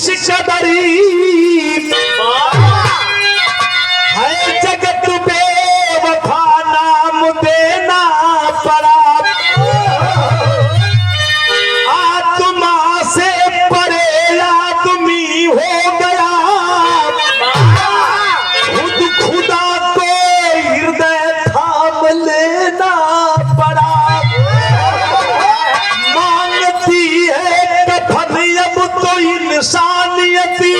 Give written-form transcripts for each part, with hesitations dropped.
इस कदरी है जगत बेवफा नाम देना पड़ा, आत्मा से परे आदमी हो गया, खुद खुदा को हृदय थाम लेना पड़ा, मांगती है कफन अब तो इंसानियती,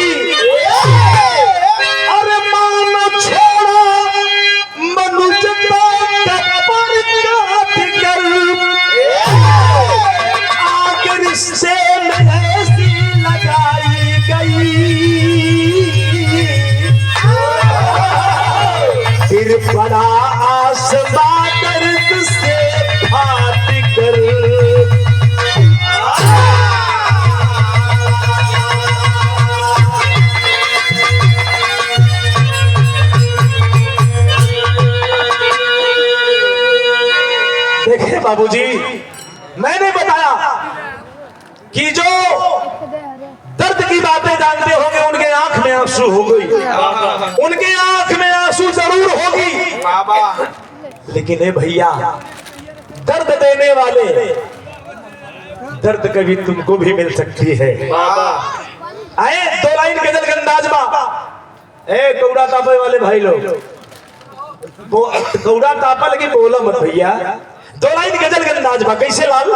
अरे मानो छोड़ा मनुष्यता का परित्याग कर, आग रिश्ते में ऐसी लगाई गई, फिर बड़ा आसमां दर्द से फाट कर, देखे बाबूजी, मैंने बताया कि जो दर्द की बातें जानते होंगे उनके आंख में आंसू हो गई, उनके आंख में आंसू जरूर होगी, लेकिन ए भैया दर्द देने वाले दर्द कभी तुमको भी मिल सकती है। आए दो लाइन गजल के अंदाज में, ए कौड़ा तापे वाले भाई लोग, कौड़ा तापा लेकिन बोला मत भैया, दो लाइन गजल के अंदाज में कैसे लाल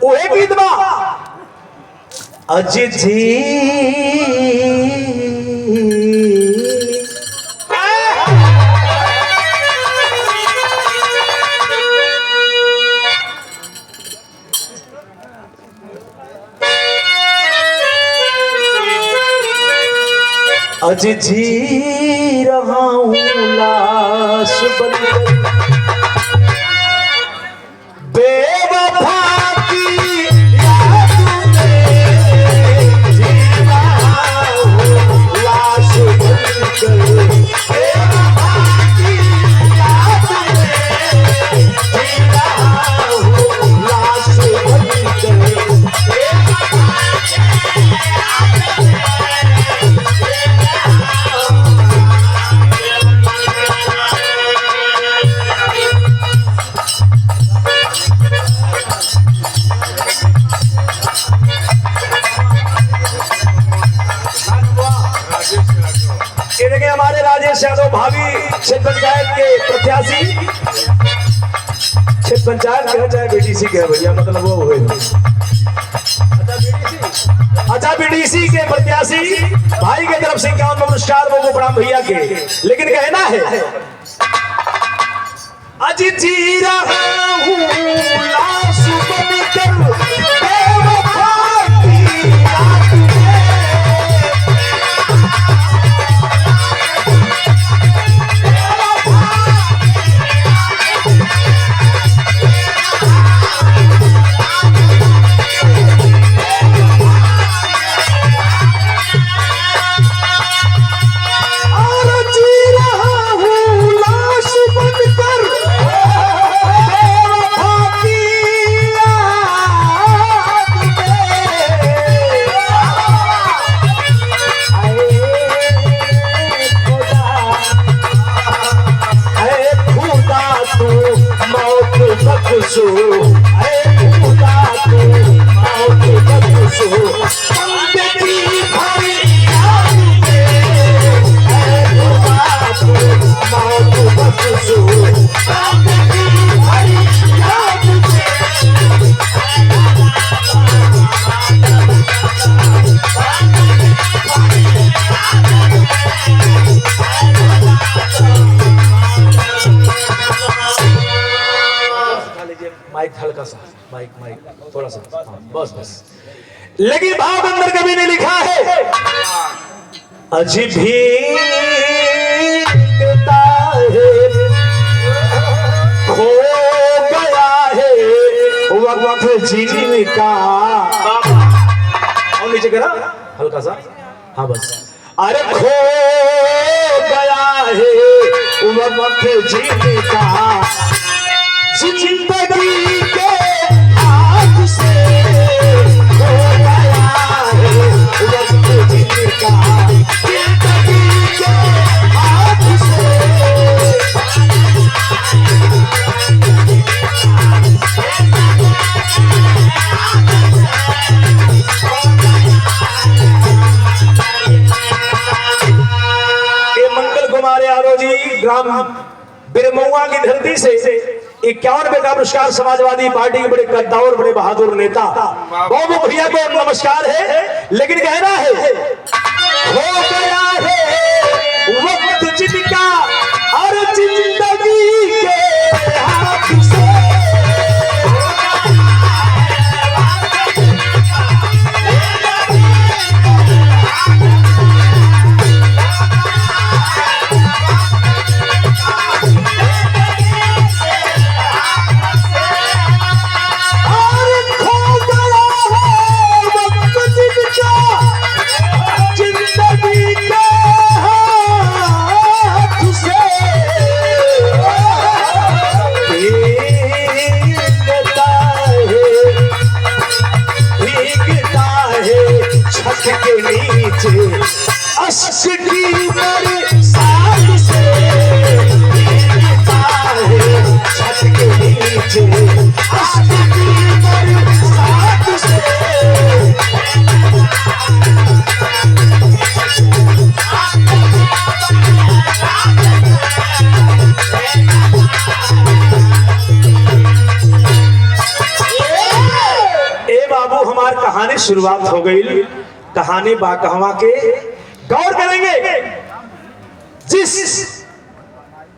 ओहे गीत बा, अज जी अज जी रहा हूँ लाश बनकर, बेवफा की याद में जी रहा हूँ लाश बनकर, बेवफा की याद में जी रहा हूँ लाश बनकर, देखिए हमारे राजेश यादव भाभी क्षेत्र पंचायत के प्रत्याशी, क्षेत्र पंचायत के चाहे बीडीसी के भैया, मतलब वो हुए अच्छा बीडीसी के प्रत्याशी भाई के तरफ से 51 पुरस्कार वो प्रणाम भैया के, लेकिन कहना है अज जी रहा हूँ लाश बनकर, बेवफा की याद में बख्शो, ऐ खुदा तू मौत बख्शो, बंदगी भरी याद में, ऐ खुदा तू मौत बख्शो, बंदगी भरी याद में, माइक हल्का सा, माइक थोड़ा सा, बस। लेकिन भाव अंदर कभी नहीं लिखा है, अजी भी कहता है खो गया है वक्त जीने का, और नीचे करा हल्का सा, हाँ बस, अरे खो गया है वक्त जीने का जिंदगी के हाथ से हो गया है वक्त जीने का जिंदगी के हाथ से। ग्राम बिरमौआ की धरती से 51 का पुरस्कार समाजवादी पार्टी के बड़े कद्दावर बड़े बहादुर नेता बाबू भैया को नमस्कार है। लेकिन कहना है हो गया है वक्त जिनका और जिंदगी के हाथ से। के नीचे अश्क की बरसात से छत के नीचे अश्क की बरसात से। ए बाबू हमारी कहानी शुरुआत हो गई। कहानी बाकहवा के गौर करेंगे। जिस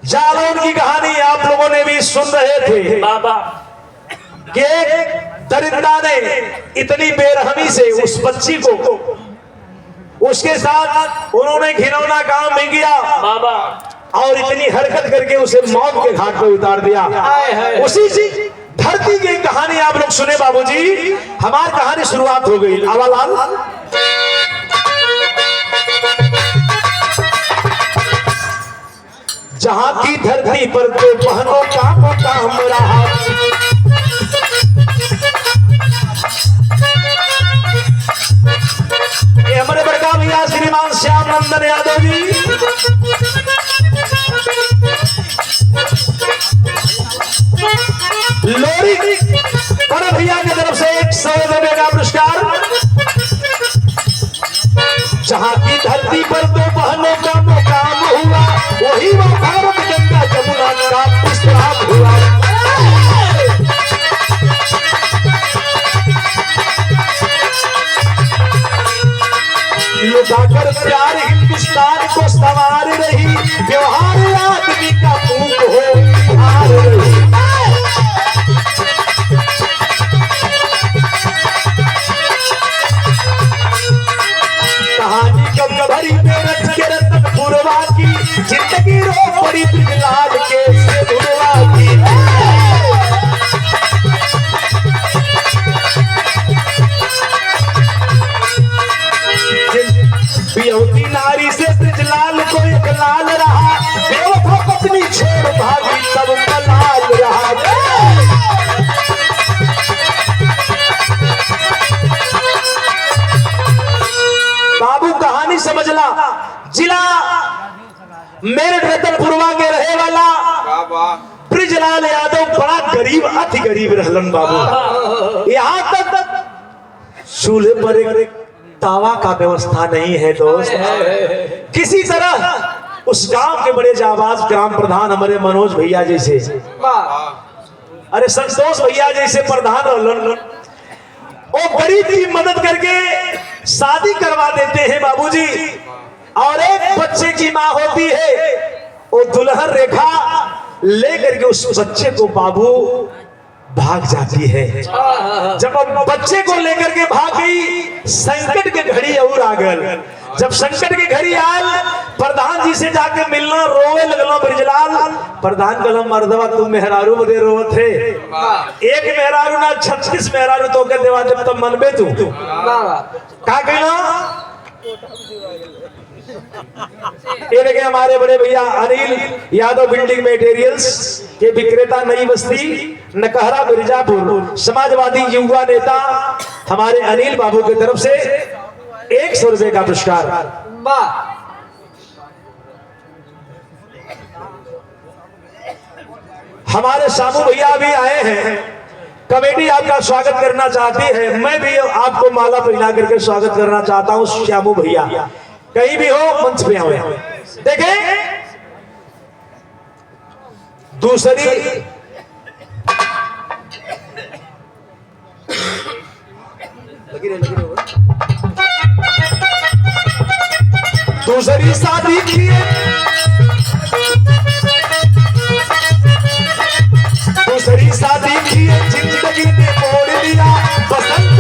जालौन की कहानी आप लोगों ने भी सुन रहे थे बाबा कि दरिंदा ने इतनी बेरहमी से उस बच्ची को उसके साथ उन्होंने घिनौना काम नहीं किया बाबा और इतनी हरकत करके उसे मौत के घाट पर उतार दिया। उसी धरती की कहानी आप लोग सुने बाबूजी। हमारी कहानी शुरुआत हो गई। आवालाल जहां की धरती पर तो बहनों का काम रहा, ये हमारे बड़का भैया श्रीमान श्याम नंदन यादव जी लोरी बड़े भैया की तरफ से 100 रुपए का पुरस्कार। जहां की धरती पर दो बहनों का मुकाम हुआ वही वो भारत गंगा जमुना का पुष्पाम हुआ। लुटाकर प्यार हिंदुस्तान को संवार रही, व्यवहार आदमी का भूख हो हार रही। कहानी कब भरी मेरठ के रतनपुरवा की, जिंदगी रो पड़ी बिजलाल के से धुलवा की। बियौती नारी से ब्रिजलाल को एक लाल रहा, बेवफा पत्नी छोड़ भागी तब मलाल रहा। बाबू कहानी समझला। जिला मेरठ रतनपुरवा के रहे वाला ब्रिजलाल यादव बड़ा गरीब अति गरीब रहलन बाबू। यहाँ तक चूल्हे पर एक तावा का व्यवस्था नहीं है दोस्त। किसी तरह उस गांव के बड़े जाबाज ग्राम प्रधान हमारे मनोज भैया जैसे, अरे संतोष भैया जैसे प्रधान रहलन, वो गरीब की मदद करके शादी करवा देते हैं बाबूजी। और एक बच्चे की माँ होती है, वो दुल्हन रेखा लेकर के उस बच्चे को बाबू भाग जाती है। जब बच्चे को लेकर के भाग गई, संकट के घड़ी और आ गल। जब संकट की घड़ी आयल, प्रधान जी से जाके मिलना, रोवे लगलो ब्रिजलाल। प्रधान कलम मर्दवा तुम मेहरारू बदे रोवत है, एक मेहरारू ना 36 मेहरारू तो के देवा जब तब मनबे तू का कहना ये देखे हमारे बड़े भैया अनिल यादव बिल्डिंग मटेरियल्स के विक्रेता, नई बस्ती नकहरा मिर्जापुर, समाजवादी युवा नेता हमारे अनिल बाबू की तरफ से 100 रुपए का पुरस्कार। हमारे सामू भैया भी आए हैं, कमेटी आपका स्वागत करना चाहती है। मैं भी आपको माला पहना करके स्वागत करना चाहता हूं। श्यामू भैया कहीं भी हो मंच पे आए। देखें दूसरी शादी की, दूसरी शादी की जिंदगी ने मोड़ दिया, बसंत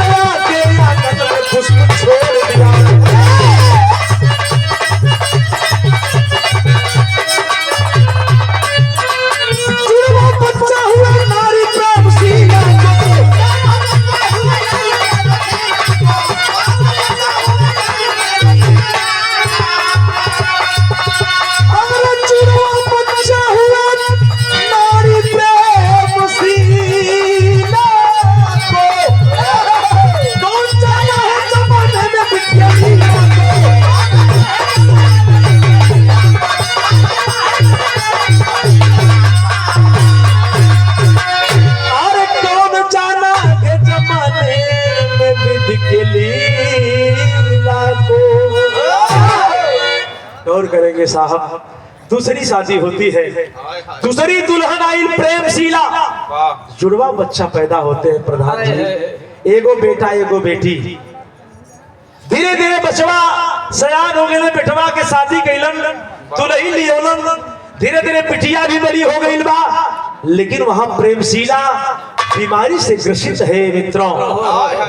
के आंगन में खुशबू छोड़ दिया। जुड़वा बच्चा हुआ नारी प्रेम सीला करेंगे साहब। दूसरी शादी होती है, दूसरी दुल्हन आई प्रेमशीला, जुड़वा बच्चा पैदा होते हैं प्रधान जी, एगो बेटा एगो बेटी। धीरे धीरे बचवा सयान हो गए, बेटवा के शादी कैलन, दुल्ही लियोलन, धीरे धीरे बिटिया भी बड़ी हो गई बा। लेकिन वहां प्रेमशीला बीमारी से ग्रसित है मित्रों,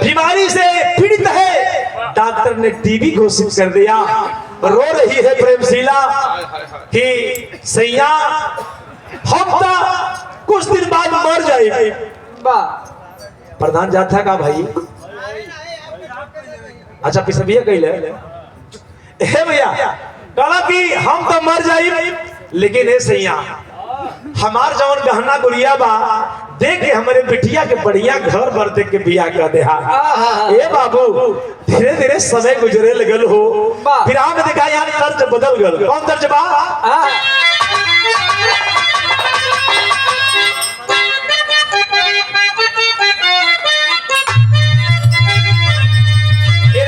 बीमारी से पीड़ित है। डॉक्टर ने टीबी घोषित कर दिया। रो रही है प्रेमशीला कि सैया हम तो कुछ दिन बाद मर जाए। प्रधान जाता का भाई, अच्छा पिछबिया कहले हे भैया कहा कि हम तो मर जाए, लेकिन हे सैया हमार जवन गहना गुड़िया बा देख के हमारे बिटिया के बढ़िया घर भर देख के बिया कर दे। ए बाबू धीरे धीरे समय गुजरे लगल हो, फिर आप देखा यार तर्ज बदल गल। कौन तर्ज बा?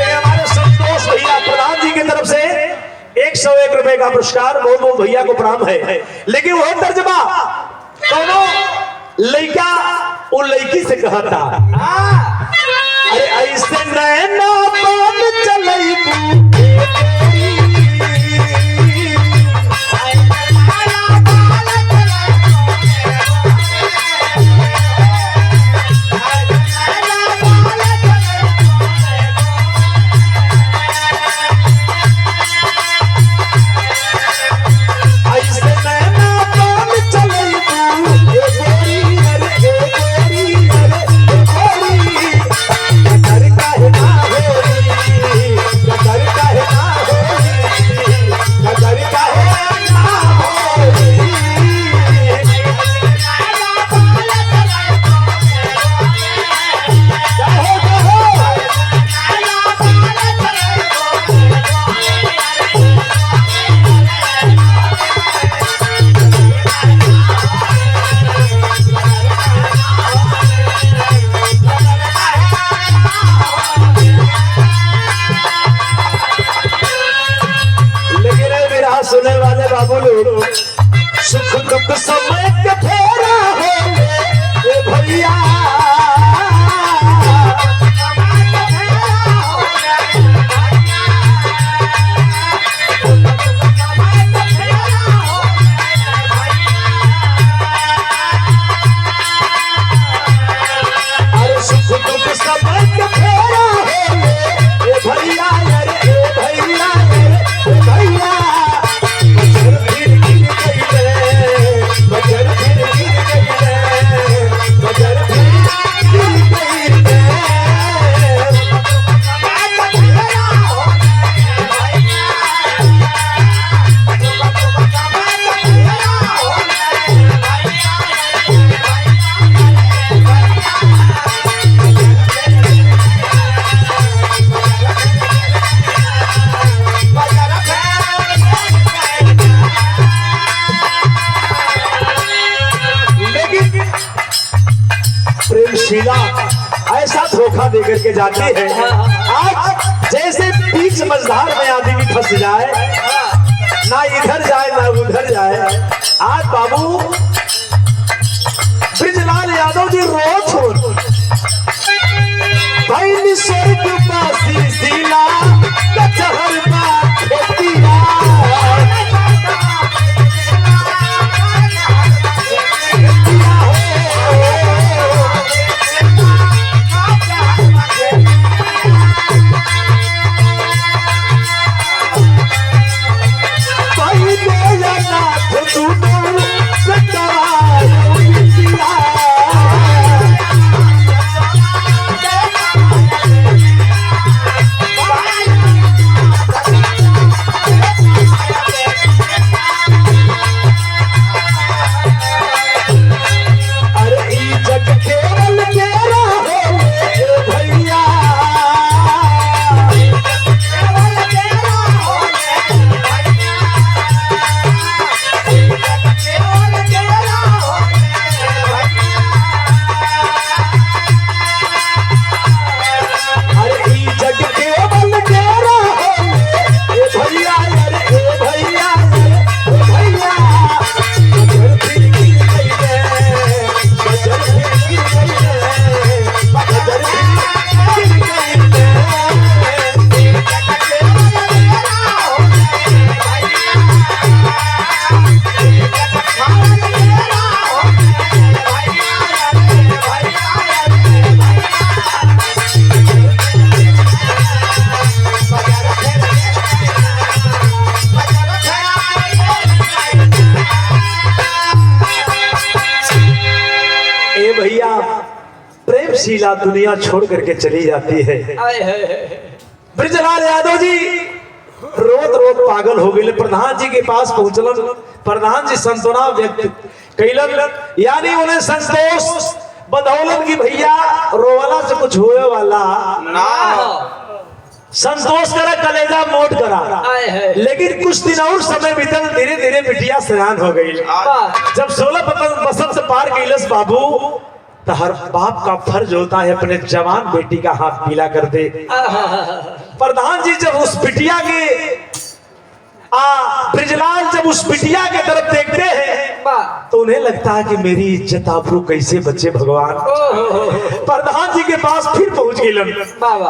हमारे संतोष भैया प्रधान जी की तरफ से 101 रुपए का पुरस्कार मोमो भैया को प्रणाम है। लेकिन वो तर्जबा दोनों लड़का वो लड़की से कहता, अरे ऐसे नैना बान चलैबू सुने वाले बाबू लोग सुख दुख समय के फेरा हो भैया। अरे सुख दुख समय के फेरा हो भैया, अरे भैया भैया। दे करके जाती है। आज जैसे बीच मझधार में आदमी फंस जाए, ना इधर जाए ना उधर जाए। आज बाबू ब्रिजलाल यादव जी रोज छोड़ भाई स्वर्ग पासी जिला कचहर का खेतिया। शीला दुनिया छोड़ करके चली जाती है। ब्रिजलाल यादव जी रोत रोत पागल हो गए। प्रधान जी के पास पहुंचलन। प्रधान जी संतोना व्यक्त कैलन, यानी उन्हें संतोष बदौलन की भैया रोवाला से कुछ होए वाला ना, संतोष करा, कलेजा मोट करा। लेकिन कुछ दिन और समय बीतल, धीरे धीरे बिटिया सयान हो गई। जब 16 बसंत पार कैलस बाबू, तो हर बाप का फर्ज होता है अपने जवान बेटी का हाथ पीला कर दे। प्रधान जी जब उस बिटिया के ब्रिजलाल जब उस बिटिया के तरफ देखते हैं तो उन्हें लगता है कि मेरी इज्जत आबरू कैसे बचे भगवान। प्रधान जी के पास फिर पहुंच गए।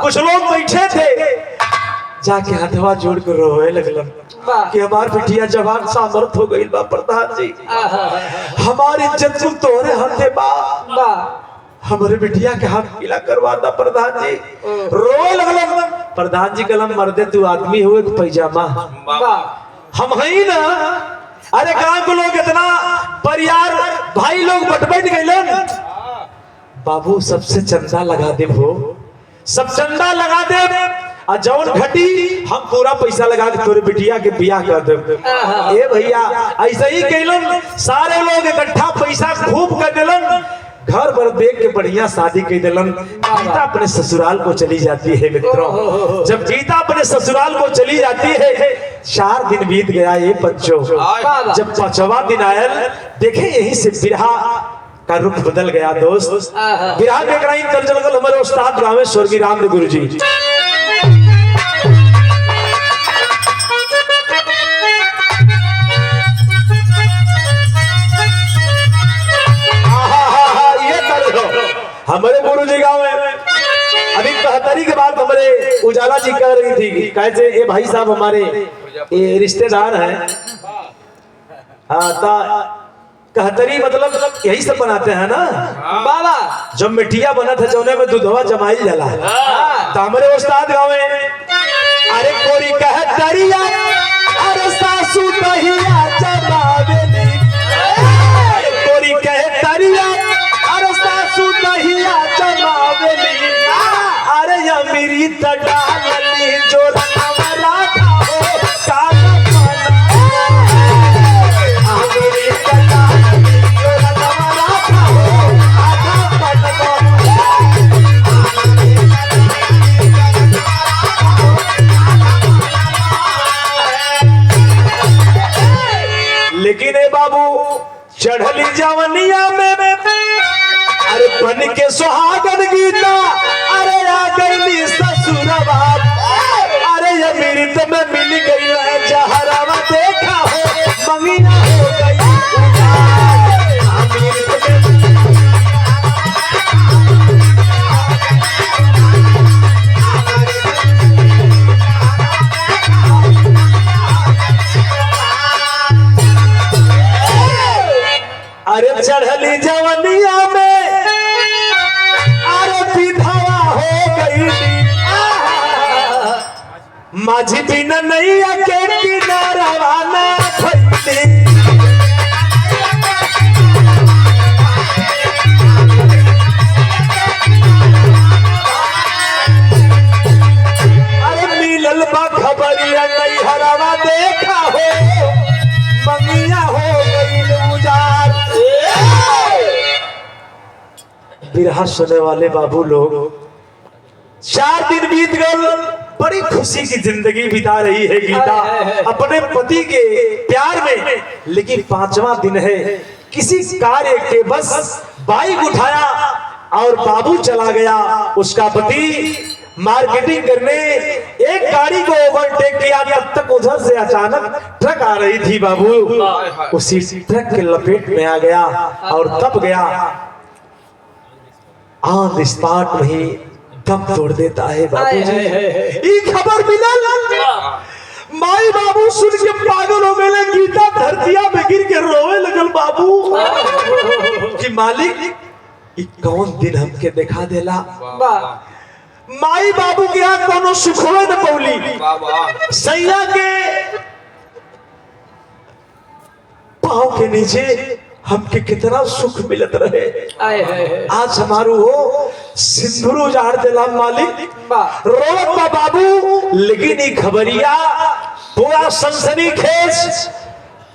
कुछ लोग बैठे थे, जाके हाथवा जोड़ कर रोए लगलन कि हमार बिटिया जवान सामर्थ हो गई बा। प्रधान जी हमारी इज्जत तुम तोहरे हाथे बा, हमारे बिटिया के हाथ पीला करवा दा। प्रधान जी रोए लगलन। प्रधान जी कलम मर्दे तू आदमी हुए कि पैजामा हम है ना। अरे गांव के लोग इतना परिवार भाई लोग बटबट गए। बाबू सबसे चंदा लगा दे, वो सब चंदा लगा दे, और जौन घटी हम पूरा पैसा लगा के तोरे बिटिया के बियाह कर दे। ए भैया ऐसे ही कैलन। सारे लोग इकट्ठा पैसा खूब कर दिलन, घर भर देख के बढ़िया शादी कर दिलन। गीता अपने ससुराल को चली जाती है मित्रों। जब गीता अपने ससुराल को चली जाती है, 4 दिन बीत गया ये बच्चों। जब 5वां दिन आया, देखे यहीं से बिरहा का रुख बदल गया दोस्त। बिरहा के कराई तर्जल हमारे उस्ताद रामे स्वर्गीय राम गुरु जी। हमारे गुरु जी गाँव में अभी 72 के बाद हमारे उजाला जी कह रही थी, कैसे ये भाई साहब हमारे ये रिश्तेदार हैं। हाँ, 71 मतलब यही सब बनाते हैं ना बाबा। जब मिठिया बना था जौने में दूधवा जमाई जला, तो हमारे उस्ताद गाँव में अरे कोरी कहतरिया अरे सासू दहिया जमावेली, कोरी कहतरिया अरे सासू दहिया जमावेली, अरे अमीरी तडाली जो रखवरा था हो काला अमीरी तडाली जो रखवरा था हो आधा पटको। लेकिन ए बाबू चढ़ली जवनिया में अरे बन के सुहागन गीता अरे आ गई ससुरवा, अरे ये अमृत में मिल गई है जहरवा, देखा हो मंगिया हो गई अरे चढ़ली जवनिया में अरे विधवा हो गई, माझी बिना नैया के किनारवा ना फैली। अरे मिलल बा खबरिया नैहरवा, देखा हो मंगिया हो गई उजाड़। बिरहा सुने वाले बाबू लोग, 4 दिन बीत गए, बड़ी खुशी की जिंदगी बिता रही है गीता अपने पति के प्यार में। लेकिन 5वां दिन है, किसी कार्य के बस बाइक उठाया और बाबू चला गया। उसका पति मार्केटिंग करने एक गाड़ी को ओवरटेक किया, तब तक उधर से अचानक ट्रक आ रही थी। बाबू उसी ट्रक के लपेट में आ गया और तब गया ऑन स्पॉट वही दम तोड़ देता है। बाबूजी खबर मिला, माई बाबू सुन के पागल हो गए। गीता धरतिया में गिर के रोवे लगल बाबू कि मालिक कौन दिन हमके देखा देला। माई बाबू के यहाँ कोनो सुखवे न पौली, सैया के पाँव के नीचे हमके कितना सुख मिलत रहे। आज हमारू हो सिंदूर उजाड़ देला मालिक, रोवत बा बाबू। लेकिन ये खबरिया पूरा सनसनी खेज,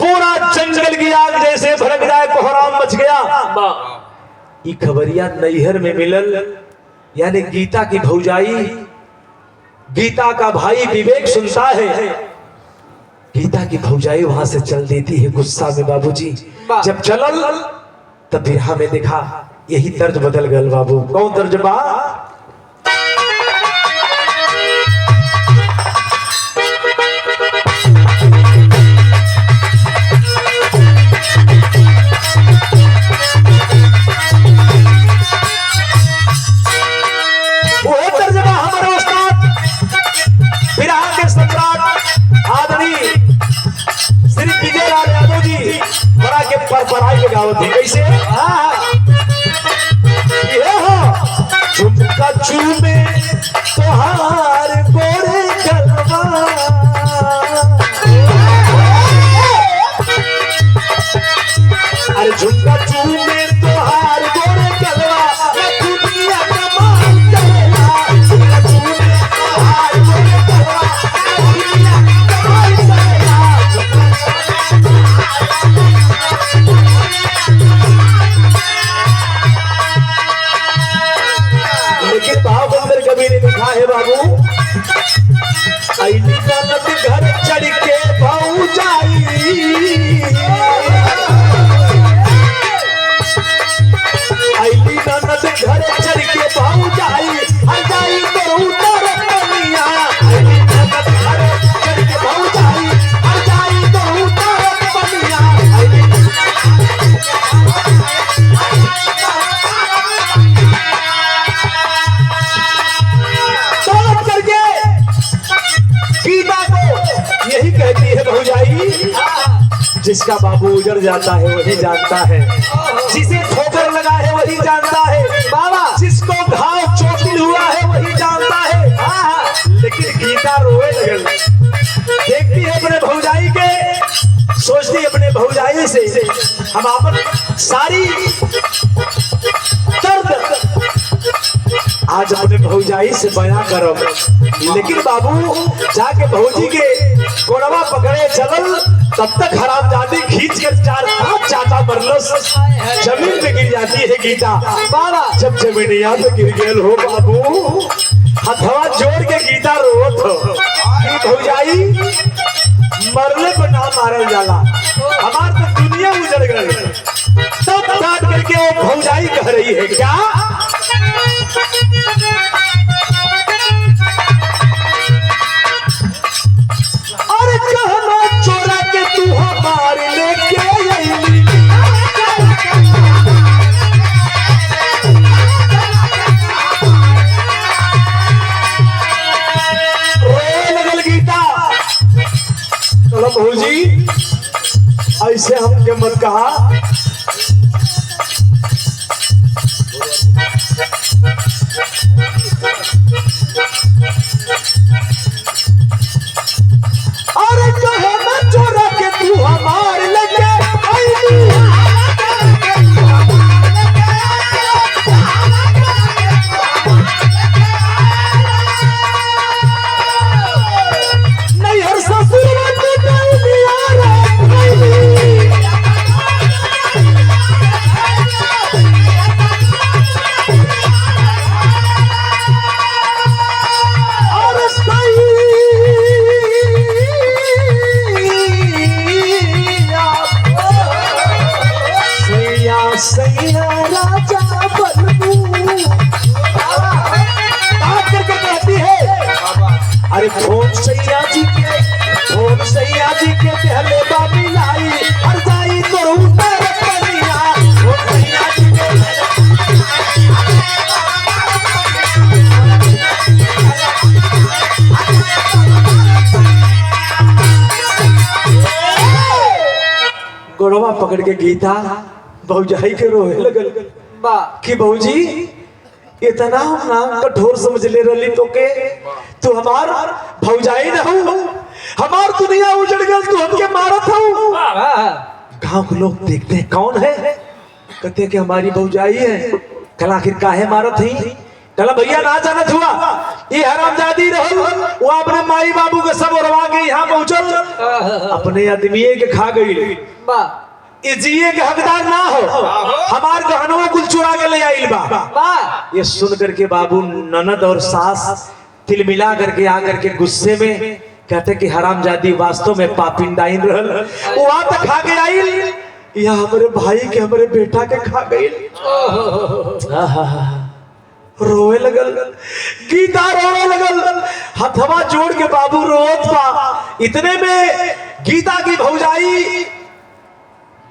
पूरा जंगल की आग जैसे भड़क जाए, कोहराम मच गया। ये खबरिया नैहर में मिलल, यानी गीता की भौजाई, गीता का भाई विवेक सुनता है। गीता की भौजाई वहां से चल देती है गुस्सा में। बाबूजी जब चलल तब बिरहा में देखा यही तर्ज बदल गल। बाबू कौन तर्ज बा? पढ़ाई के गावत थी कैसे? ये हो झुमका चूमे तोहार गोरे गलवा, अरे झुमका चूमे तोहार गोरे गलवा, दुनिया कमाल करेला। झुमका चूमे तोहार गोरे गलवा, दुनिया कमाल करेला। लेकिन भाव बंदर कभी नहीं लिखा है बाबू। ऐली ननद घर चढ़ के भाऊ जाई, ऐली ननद घर चढ़ के भाऊ जाई, जाई तो उतर पनिया। ऐली ननद घर चढ़ के भाऊ जाई, जाई तो उतर पनिया। यही कहती है भौजाई, जिसका बाबू उजड़ जाता है वही जानता है, जिसे ठोकर लगा है वही जानता है, बाबा जिसको घाव चोटिल हुआ है वही जानता है। लेकिन गीता रोए लगल, देखती है अपने भौजाई के, सोचती है अपने भौजाई से हम अपन सारी दर्द आज अपने भौजाई से बयां करब। लेकिन बाबू जाके भौजी के कोड़वा पकड़े चलल, तब तक हरामजादी खींच कर 4 5 चाटा मरलस, जमीन पे गिर जाती है गीता। बाबा जब जमीनिया पे गिर गए हो बाबू, हथवा जोड़ के गीता रोत हो कि भौजाई मरले पर ना मारल जाला, हमार तो दुनिया उजड़ गई। तब काट करके वो भौजाई कह रही है क्या? ऐसे हमके मत कहा। अरे कहे ना चोरा के तू हमार लगे नहीं हर ससुर सैया राजा बनू करके कहती है। अरे फोन सैया जी के पहले बाबी लाई हर जाई तो उतर पनिया फोन सैया जी के गोड़वा पकड़ के गीता भौजाई के रोए लगल कि भौजी इतना हम नाम कठोर समझ ले रही तो के तू हमार भौजाई न हो, हमार दुनिया उजड़ गल तू हमके मारत हो। गांव के लोग देखते हैं कौन है, कहते हैं कि हमारी भौजाई है। कल आखिर काहे मारत ही? कल भैया ना जानत हुआ ये हरामजादी रहल, वो अपने माई बाबू के सब उड़वा के यहाँ पहुंचल, अपने आदमी के खा गई। जिए के हकदार ना हो, हमार गहनों कुल चुरा के ले आइल बा। ये सुन करके बाबू ननद और सास तिल मिला करके आकर के गुस्से में कहते कि हरामजादी वास्तव में पापिंडाइन रहल, वहां तक खा के आइल, यहाँ हमारे भाई के हमारे बेटा के खा गई। रोए लगल गीता, रोए लगल, हथवा जोड़ के बाबू रोत बा। इतने में गीता की भौजाई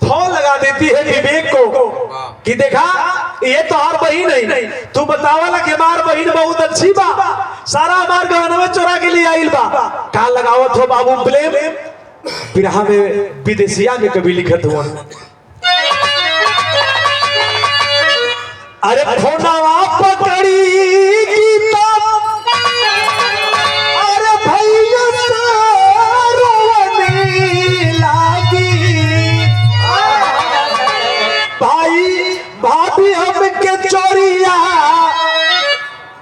फोन लगा देती है विवेक को कि देखा ये तो हर बहन नहीं, तू बतावला कि हमार बहन बहुत अच्छी बा, सारा हमार गहनवा चोरा के लिए आइल बा। का लगावत हो बाबू ब्लेम? बिरहा में विदेशिया में कभी लिखत हुआ, अरे फोनवा पकड़ी गीता, अरे भैया रोने लागी, भाई भाभी हमके चोरिया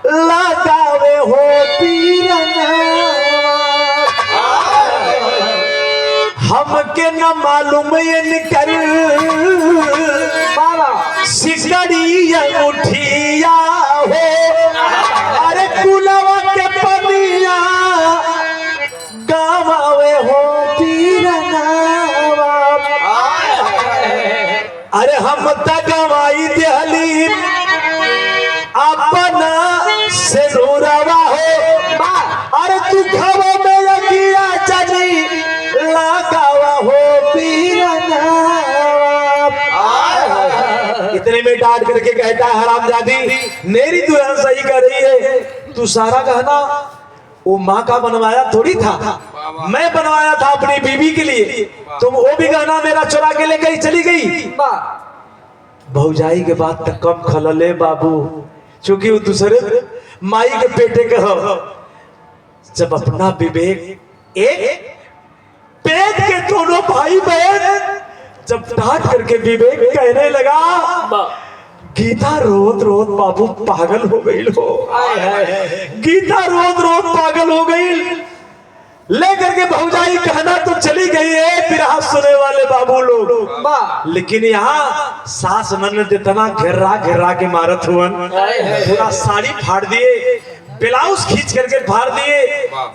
लगावे हो पीरना, हमके न मालूम इनकर सिकड़ी अंगूठिया हो, अरे कुलवा के पनिया गावे हो पीरना, अरे हम तक गवाई दिहली अपना से रोरवा हो, अरे तू खवा में लगिया चली लगावा हो पीरना। इतने में डांट करके कहता है हरामजादी मेरी दुल्हन सही कर रही है, तू सारा गहना वो माँ का बनवाया थोड़ी था, मैं बनवाया था अपनी बीबी के लिए, तुम वो भी गहना मेरा चुरा के ले गई चली गई। भौजाई के बात तक कम खलले बाबू, चूंकि वो दूसरे माई के बेटे के हो। जब अपना विवेक एक पेट के दोनों भाई बहन जब डांट करके विवेक कहने लगा, गीता रोत रोत बाबू पागल हो गई हो, गीता रोत रोत पागल हो गई। लेकर के भौजाई कहना तो चली गई है बिरहा सुने वाले बाबू लोग, लेकिन यहाँ सास ननद इतना घेरा घेरा के मारत हुवन, पूरा साड़ी फाड़ दिए, ब्लाउज खींच करके फाड़ दिए।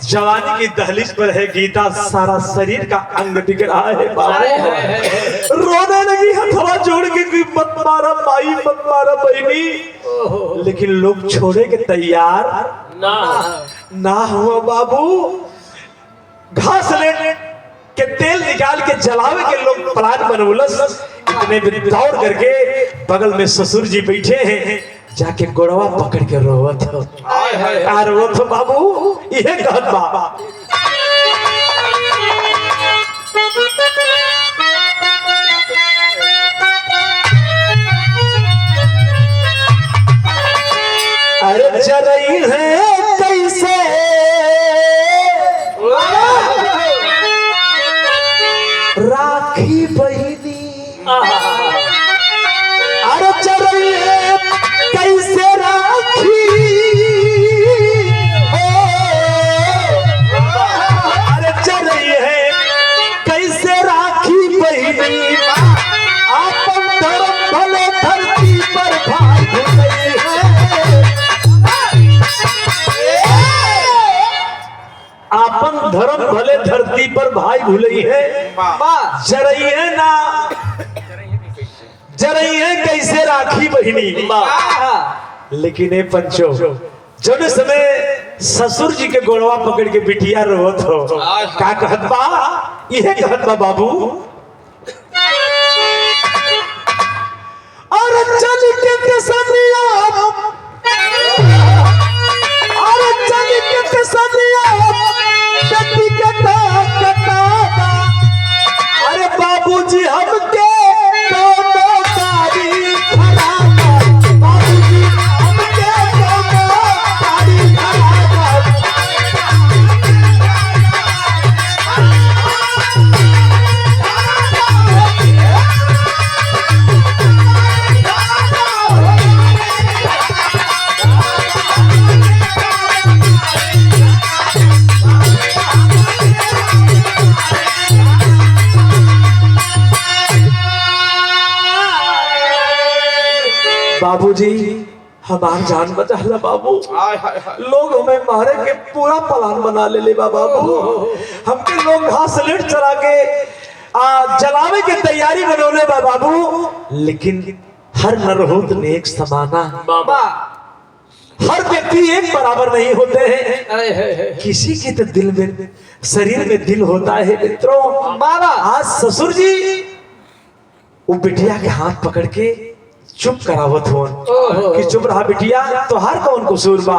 जवानी की दहलीज पर है गीता, सारा शरीर का अंग दिख रहा है, रोने लगी हथवा जोड़ के कि मत मारा माई, मत मारा बहनी। लेकिन लोग छोड़े के तैयार ना हुआ बाबू। घास ले के तेल निकाल के जलावे के लोग प्लान बनौलस। इतने में दौड़ करके बगल में ससुर जी बैठे हैं, जाके गोड़वा पकड़ के रोवत हो, रोवत हो बाबू। ये कहत बा राखी बहिनी अरे चरइए कैसे राखी अरे चरइए कैसे राखी बहिनी आपन धर्म भले धरती पर भाई भूलई है आपन धर्म भले धरती पर भाई भूलई है जरइए ना जरइए कैसे राखी बहिनी लेकिन ए पंचो जब समय ससुर जी के गोड़वा पकड़ के बिटिया रोत हो का कहत बा इहे कहत बा बाबू और चल के सनिया और चल के सनिया कटी कटा कटा अरे बाबूजी हमके कोनो गाड़ी खड़ा कर बाबूजी हमके कोनो गाड़ी खड़ा बाबूजी हमार जान बचाला बाबू लोग हमें मारे के पूरा प्लान बना ले बाबू हमके लोग घास लेट चला के जलावे के तैयारी बनौले बाबू लेकिन हर नर होत नेक समाना बाबा हर व्यक्ति एक बराबर नहीं होते हैं किसी के तो दिल में शरीर में दिल होता है मित्रों बाबा आज ससुर जी वो बिटिया के हाथ पकड़ के चुप करावत हो कि चुप रहा बिटिया तोहार कौन कसूर बा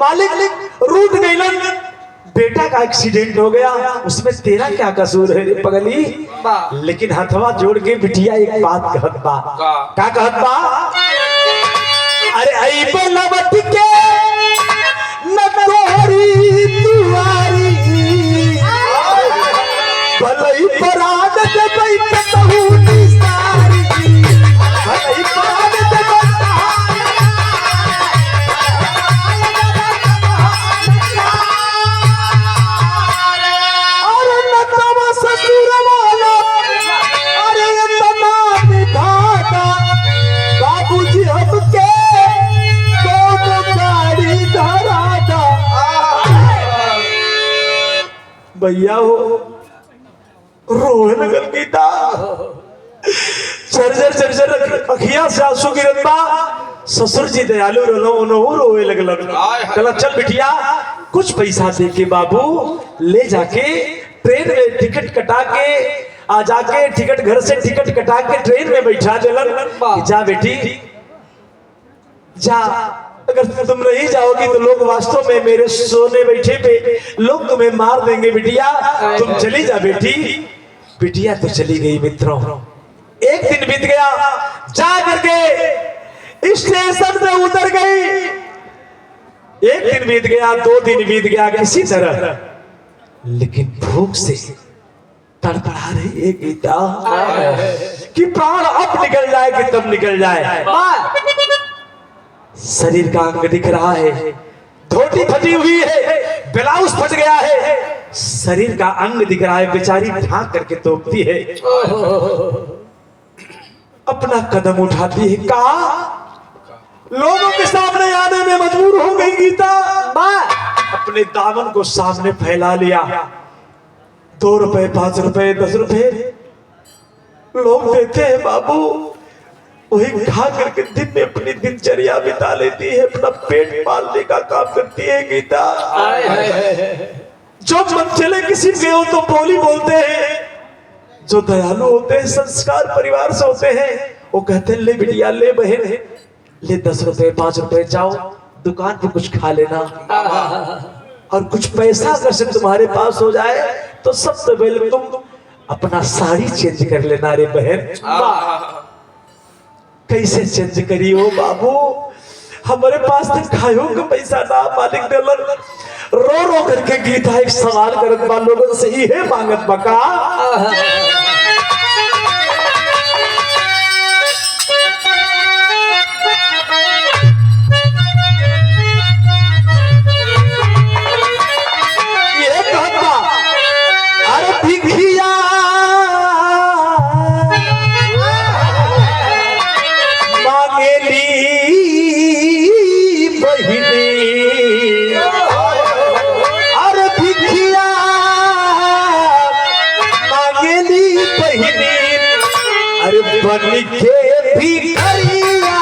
मालिक रूठ गइलन बेटा का एक्सीडेंट हो गया उसमें तेरा क्या कसूर है रे पगली लेकिन हथवा जोड़ के बिटिया एक बात कहत बा क्या कहत बा अरे आई बोलवट के न तोरी दुआरी भलई परान देबै कतहु निसारी भलई परान देबै अरे नतवा ससुर वाला अरे इतना निभाता बाबूजी हमके कौन गाड़ी धराता भैया हो रोए लगल गीता चरचर अखियां से आंसू गिरत बा ससुर जी दयालु रहलो उन्हों रोए लगल कहला चल बिटिया कुछ पैसा दे के बाबू ले जाके ट्रेन में टिकट कटा के आ जाके टिकट घर से टिकट कटा के ट्रेन में बैठा देलन जा बेटी जा अगर तुम नहीं जाओगी तो लोग वास्तव में मेरे सोने बैठे पे लोग तुम्हें मार देंगे बिटिया तुम चली जा बेटी बिटिया तो चली गई मित्रों एक दिन बीत गया जा करके स्टेशन पे उतर गई एक दिन बीत गया 2 दिन बीत गया किसी तरह लेकिन भूख से तड़पड़ा रही है गीता कि प्राण अब निकल जाए कि तब निकल जाए शरीर का अंग दिख रहा है धोती फटी हुई है ब्लाउज फट गया है शरीर का अंग दिख रहा है बेचारी ढांक करके तोपती है अपना कदम उठाती है कहा लोगों के सामने आने में मजबूर हो गई गीता अपने दामन को सामने फैला लिया 2 रुपए 5 रुपए 10 रुपए लोग देते हैं बाबू वही खा करके दिन में अपनी दिनचर्या बिता लेती है अपना पेट पालने का काम करती है गीता जो मन चले किसी के हो तो बोली बोलते हैं जो दयालु होते हैं संस्कार परिवार से होते हैं वो कहते हैं ले बिटिया ले बहन ले 10 रुपए 5 रुपए जाओ दुकान पे कुछ खा लेना और कुछ पैसा अगर से तुम्हारे पास हो जाए तो सबसे पहले तुम अपना साड़ी चेंज कर लेना रे बहन कैसे चेंज करी हो बाबू हमारे पास तो खायो का पैसा ना मालिक दलन रो रो करके गीता एक सवाल करत बा लोगन से ही है मांगत बका बहिनी अरे बन के भिखरिया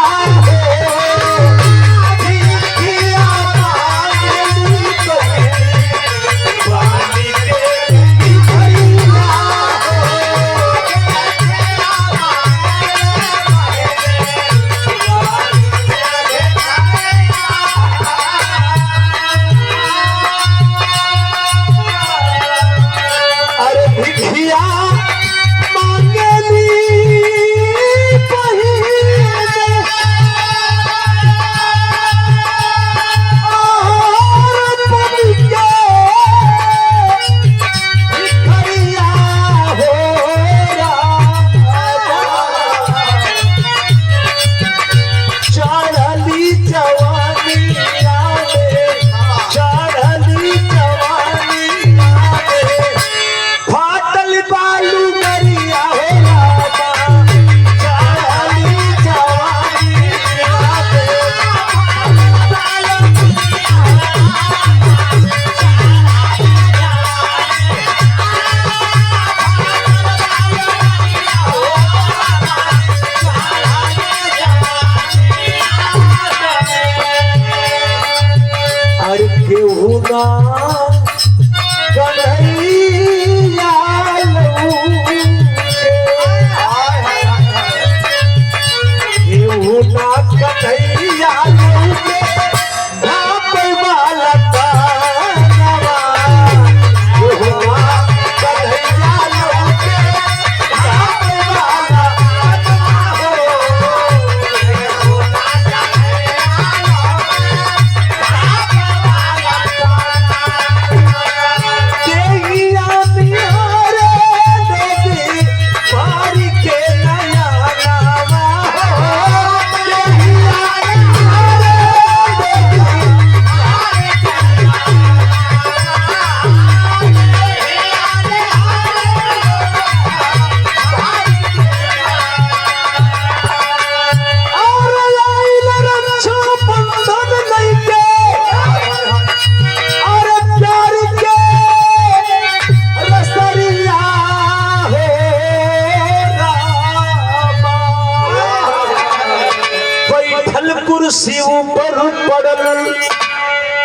कुर्सी ऊपर पड़ल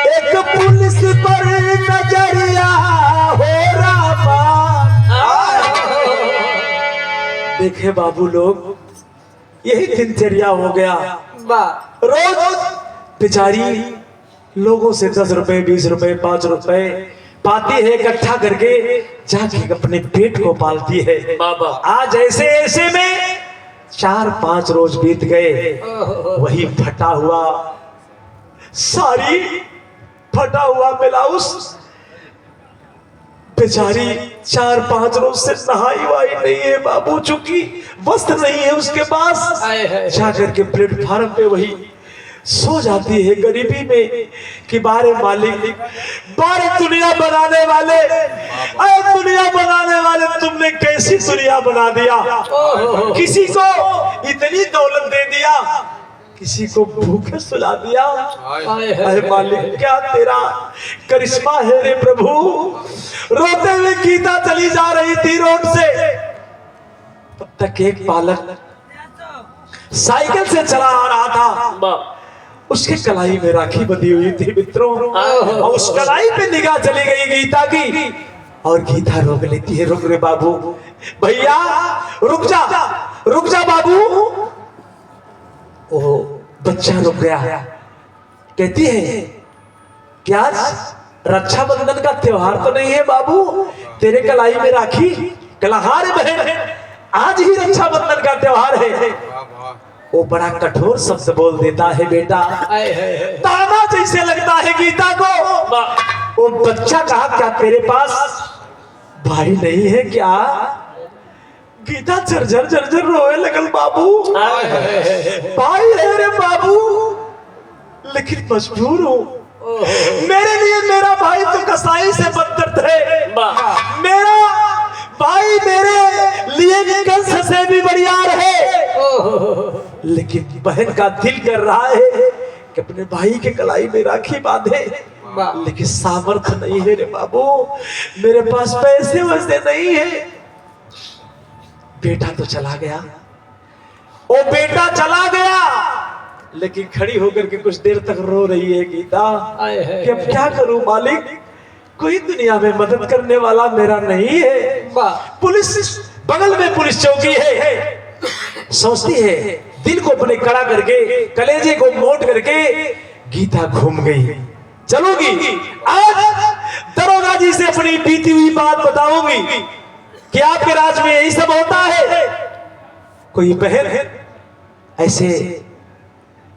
एक पुलिस पर नजरिया हो रामा। देखे बाबू लोग यही दिनचर्या हो गया। रोज बेचारी लोगों से 10 रुपए 20 रुपए 5 रुपए पाती है, इकट्ठा करके जाके अपने पेट को पालती है। बाबा आज ऐसे ऐसे में 4-5 रोज बीत गए, वही फटा हुआ साड़ी फटा हुआ ब्लाउज बेचारी 4-5 रोज से नहाई वाई नहीं है बाबू, चूंकि वस्त्र नहीं है उसके पास। जाकर के प्लेटफार्म पे वही सो जाती है गरीबी में कि बारे मालिक, बारे दुनिया बनाने वाले, अरे दुनिया बनाने वाले तुमने कैसी दुनिया बना दिया। किसी को इतनी दौलत दे दिया, किसी को भूखे सुला दिया। अरे मालिक क्या तेरा करिश्मा है रे प्रभु। रोते हुए गीता चली जा रही थी रोड से, तब तक एक बालक साइकिल से चला आ रहा था, उसके कलाई में राखी बंधी हुई थी मित्रों, और उस कलाई पे निगाह चली गई गीता की, और गीता रोक लेती है, रुक रे बाबू, भैया रुक जा बाबू। ओ बच्चा रुक गया, कहती है क्या रक्षाबंधन का त्योहार तो नहीं है बाबू, तेरे कलाई में राखी? कला हाँ रे बहन, आज ही रक्षाबंधन का त्योहार है। वो बड़ा कठोर शब्द बोल देता है बेटा, ताना जैसे लगता है गीता को। वो बच्चा कहा क्या तेरे पास भाई नहीं है क्या? गीता झरझर रोए लगल बाबू। भाई है रे बाबू, लेकिन मजबूर हूँ, मेरे लिए मेरा भाई तो कसाई से बदतर थे, मेरा भाई मेरे लिए कंस से भी बरियार है, लेकिन बहन का दिल कर रहा है कि अपने भाई के कलाई में राखी बांधे, लेकिन सामर्थ्य नहीं है रे बाबू, मेरे पास पैसे वैसे नहीं है। बेटा तो चला गया, वो बेटा चला गया, लेकिन खड़ी होकर के कुछ देर तक रो रही है गीता कि अब क्या करूं मालिक, कोई दुनिया में मदद करने वाला मेरा नहीं है। पुलिस बगल में पुलिस चौकी है, सोचती है दिल को अपने कड़ा करके, कलेजे को मोट करके गीता घूम गई। चलोगी आज दरोगा जी से अपनी बीती हुई बात बताऊंगी कि आपके राज में यही सब होता है। कोई बहन ऐसे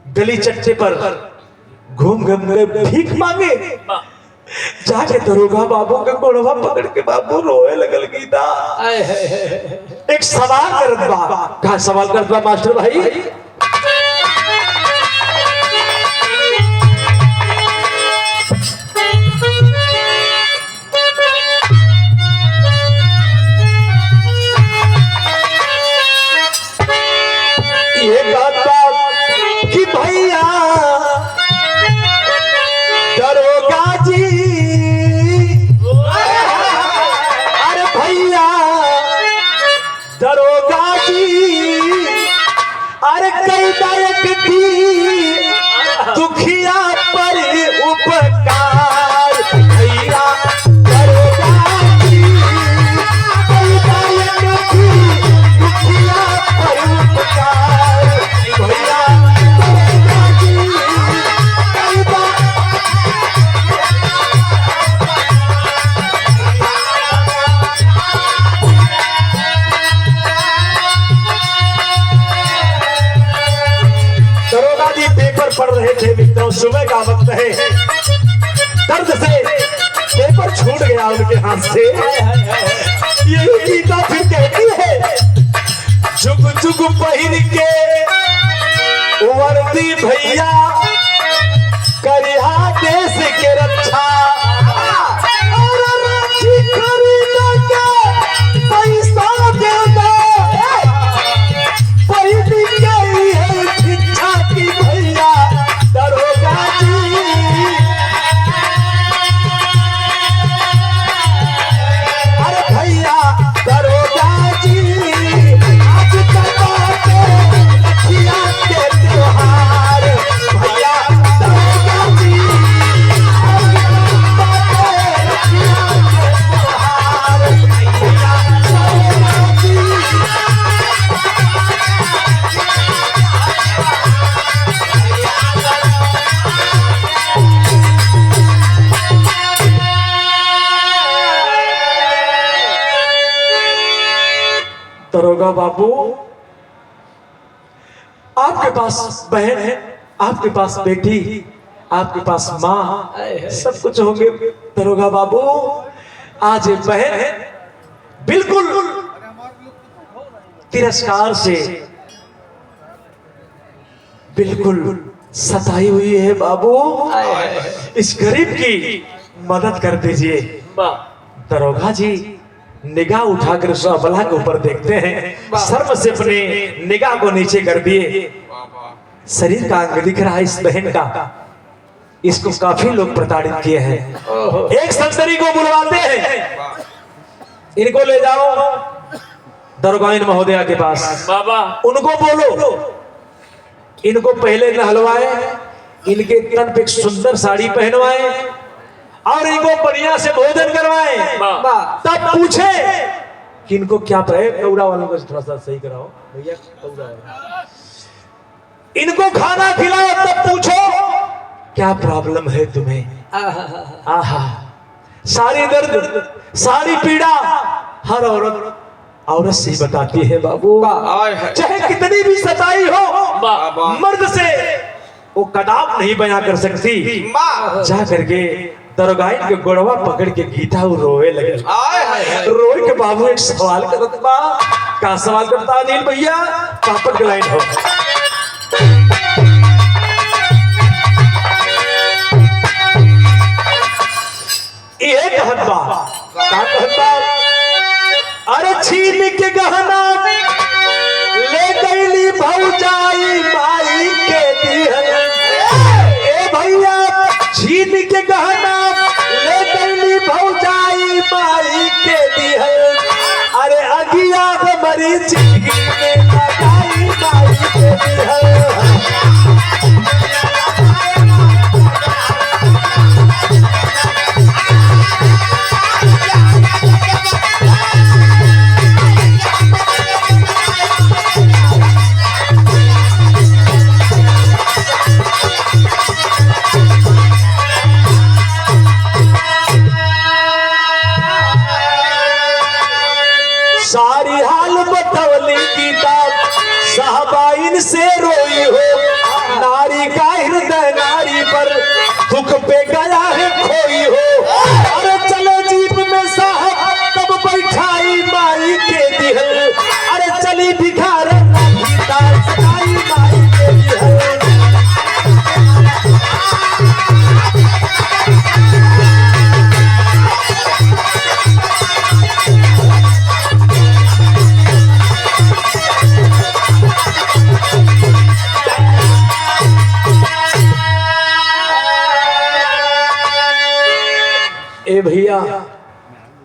गली चट्टे पर घूम घूम के भीख मांगे, जाके दरोगा बाबू के गोड़वा पकड़ के बाबू रोए लगल गीता। एक सवाल करत बा, का सवाल करत बा मास्टर भाई? ये कहता कि भैया दरोगा जी, अरे भैया दरोगा जी, अरे कई दायक थी दुखिया पर उपकार, भैया दरोगा जी, कई दायक थी दुखिया पर उपकार, भैया दरोगा जी, कई दरोगा जी पेपर पढ़ रहे थे मित्रों, सुबह का वक्त है, दर्द से पेपर छूट गया उनके हाथ से। यही गीता फिर कहती है, जुग जुग पहिर के वर्दी भैया करिहा देश के रक्षा, और राखी खरीद के पैसा दे दो, पहिर के है भिक्षा की भैया दरोगा जी, अरे भैया दरोगा जी, आज लखिया के त्योहार, भैया दरोगा जी, आज लखिया के त्योहार, भैया दरोगा जी। दरोगा बाबू, आपके पास बहन है, आपके पास बेटी, आपके पास माँ, सब कुछ होंगे। दरोगा बाबू, आज ये बहन है बिल्कुल तिरस्कार से बिल्कुल सताई हुई है बाबू, इस गरीब की मदद कर दीजिए। दरोगा जी निगाह उठाकर उस अबला के ऊपर देखते हैं, शर्म से अपने निगाह को नीचे कर दिए। शरीर का अंग दिख रहा है इस बहन का, इसको काफी लोग प्रताड़ित किए हैं। एक संतरी को बुलवाते हैं, इनको ले जाओ दरोगाइन महोदया के पास, बाबा उनको बोलो इनको पहले नहलवाए, इनके तन पे एक सुंदर साड़ी पहनवाए और इनको बढ़िया से भोजन करवाए, तब पूछे कि इनको क्या है। कौड़ा वालों को थोड़ा सा सही कराओ भैया, कौड़ा वाला इनको खाना खिलाओ, तब पूछो क्या प्रॉब्लम है तुम्हें। आहा, सारी दर्द सारी पीड़ा हर औरत से बताती है बाबू, चाहे कितनी भी सताई हो, मर्द से वो कदाप नहीं बयां कर सकती। जा करके दरोगाइन के गोड़वा पकड़ के गीता वो रोए लगे। रोए के बाबू एक सवाल करत बा, का सवाल करता अनिल भैया? पापड़ के लाइन हो। ये कहत बा, का कहत बा? अरे छीन के गहना ले गईली भौजाई माई के दिहल। ए भैया, छीन के गहना ले गईली भौजाई माई के दिहल। अरे अगिया हमारी जिंदगी में लगाई माई के दिहल। सारी हाल बतौली गीता साहबाइन से रोई हो, नारी का हृदय नारी पर दुख पे गया है खोई हो। अरे चलो जीप में साहब तब बैठाई माई के दिहल, अरे चली भिखार गीता सगाई माई के दिहल। ए भैया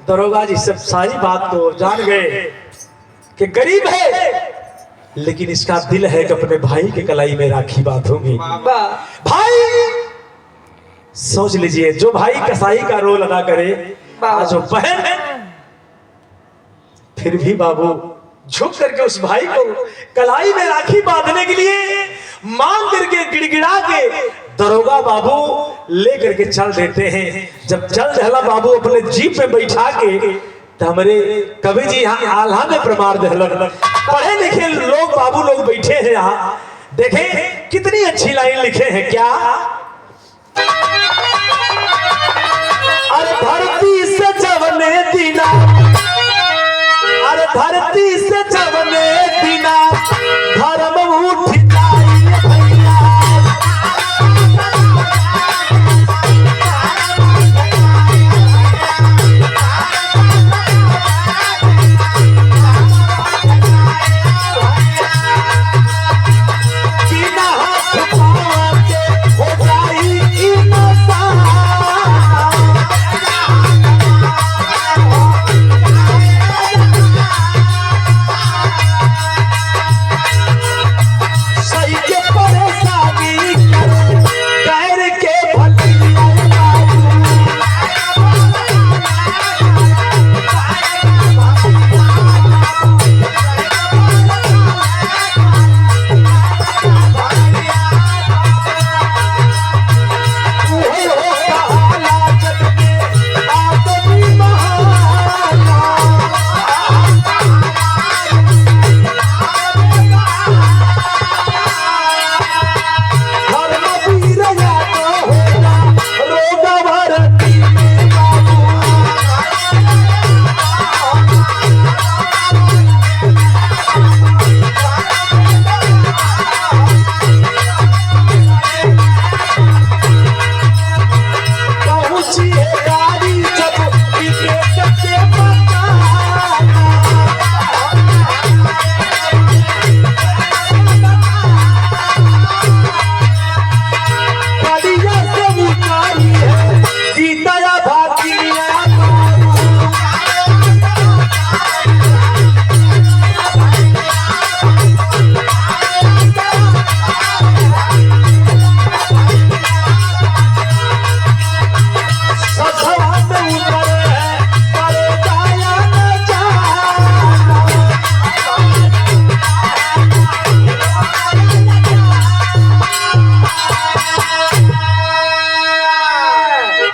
दरोगा जी सब सारी बात तो जान गए कि गरीब है, लेकिन इसका दिल है कि अपने भाई के कलाई में राखी बांधूंगी। भाई सोच लीजिए, जो भाई कसाई का रोल अदा करे, जो बहन फिर भी बाबू झुक करके उस भाई को कलाई में राखी बांधने के लिए मांग करके गिड़गिड़ा के दरोगा बाबू लेकर के चल देते हैं। जब चल दहला बाबू अपने जीप में बैठा के, तो हमारे कवि जी यहाँ आल्हा में प्रमाण दहलन, पढ़े लिखे लोग बाबू लोग बैठे हैं यहाँ, देखें कितनी अच्छी लाइन लिखे हैं। क्या अरे धरती से जवने दीना, अरे धरती से जवने दीना धर्म उठ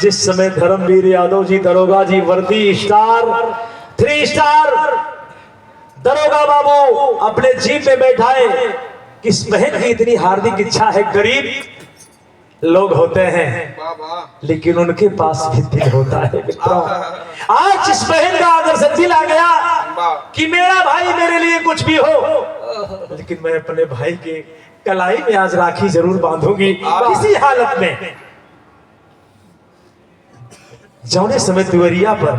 जिस समय धर्मवीर यादव जी दरोगा जी वर्दी स्टार 3 स्टार दरोगा बाबू अपने जीप में बैठाए, किस बहन की इतनी हार्दिक इच्छा है। गरीब लोग होते हैं लेकिन उनके पास भी दिल होता है। आज इस बहन का अगर से दिल आ गया कि मेरा भाई मेरे लिए कुछ भी हो, लेकिन मैं अपने भाई के कलाई में आज राखी जरूर बांधूंगी किसी हालत में। जौने समय दुवरिया पर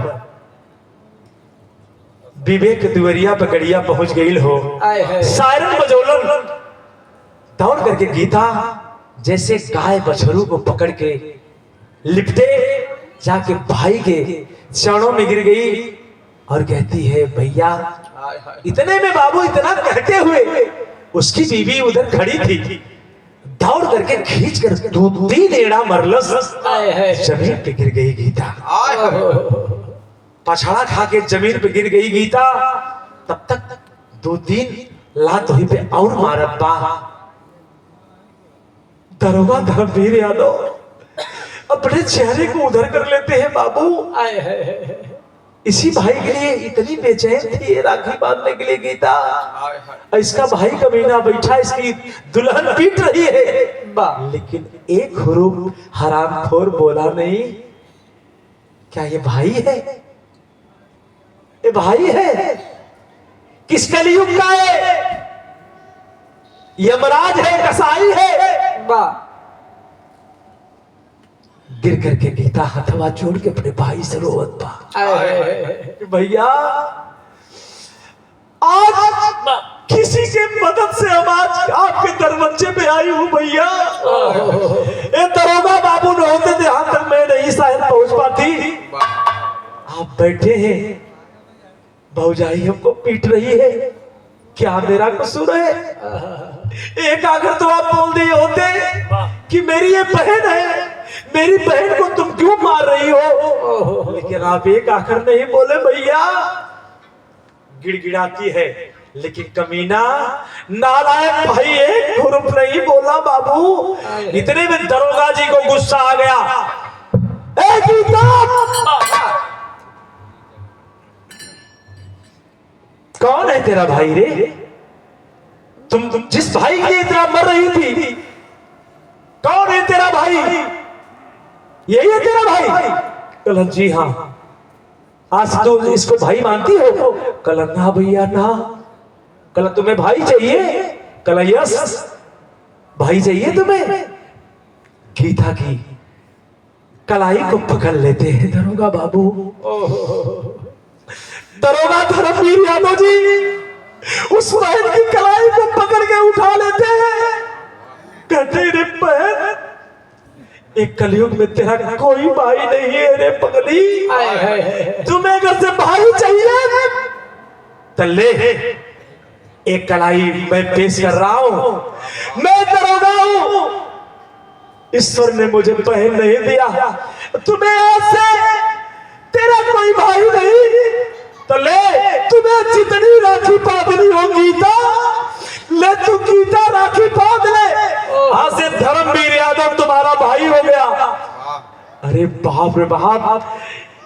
विवेक दुवरिया पर गड़िया पहुंच गई हो, सायरन बजौलन, दौड़ करके गीता जैसे गाय बछरू को पकड़ के लिपटे जाके भाई के चरणों में गिर गई। और कहती है भैया। इतने में बाबू इतना कहते हुए उसकी बीवी उधर खड़ी थी, दौड़ करके खींच कर 2-3 एड़ा मरलस, जमीन पे गिर गई गीता। पछाड़ा खा के जमीन पे गिर गई गीता। तब तक 2-3 लात हुई पे और मारत बा। दरोगा धर्मवीर यादव अपने चेहरे को उधर कर लेते हैं बाबू। इसी भाई के लिए इतनी बेचैन थी राखी बांधने के लिए गीता। इसका भाई कमीना बैठा इसकी दुल्हन पीट रही है, लेकिन एक हुरूफ हरामखोर बोला नहीं। क्या ये भाई है? ये भाई है? किस कलयुग का है? यमराज है, कसाई है? गिर करके गीता हथवा जोड़ के अपने भाई से रोवत बा। भैया आज किसी के मदद से हम आज आपके दरवाजे पे आई हूँ भैया। ये दरोगा बाबू न होते थे यहाँ तक मैं नहीं शायद पहुंच पाती। आप बैठे हैं, भौजाई हमको पीट रही है, क्या मेरा कसूर है? एक आखिर तो आप बोल दिए होते कि मेरी ये बहन है, मेरी बहन को तुम क्यों मार रही हो? लेकिन आप एक आखिर नहीं बोले भैया। गिड़गिड़ाती है, लेकिन कमीना नालायक भाई एक हुरूफ नहीं बोला बाबू। इतने में दरोगा जी को गुस्सा आ गया। ए गीता, कौन है तेरा भाई रे? तुम जिस भाई की इतना मर रही थी, कौन है तेरा भाई? यही है तेरा भाई? कल जी हाँ। आज तो इसको भाई मानती हो? कल ना भैया ना। कल तुम्हें भाई चाहिए? कल यस भाई चाहिए तुम्हें? गीता की कलाई को पकड़ लेते हैं दरोगा बाबू। दरोगा धर्मवीर यादव जी उस बहन की कलाई को पकड़ के उठा लेते हैं। कहते रे बहन, एक कलयुग में तेरा कोई भाई नहीं है रे पगली। तुम्हें अगर से भाई चाहिए तो ले, एक कलाई मैं पेश कर रहा हूं। मैं दरोगा हूं, ईश्वर ने मुझे बहन नहीं दिया। तुम्हें ऐसे तेरा कोई भाई नहीं तो ले, तुम्हें जितनी राखी बांधनी हो गीता, ले तू गीता राखी बांध ले। आज से धर्मवीर यादव तुम्हारा भाई हो गया। अरे बाप रे बाप,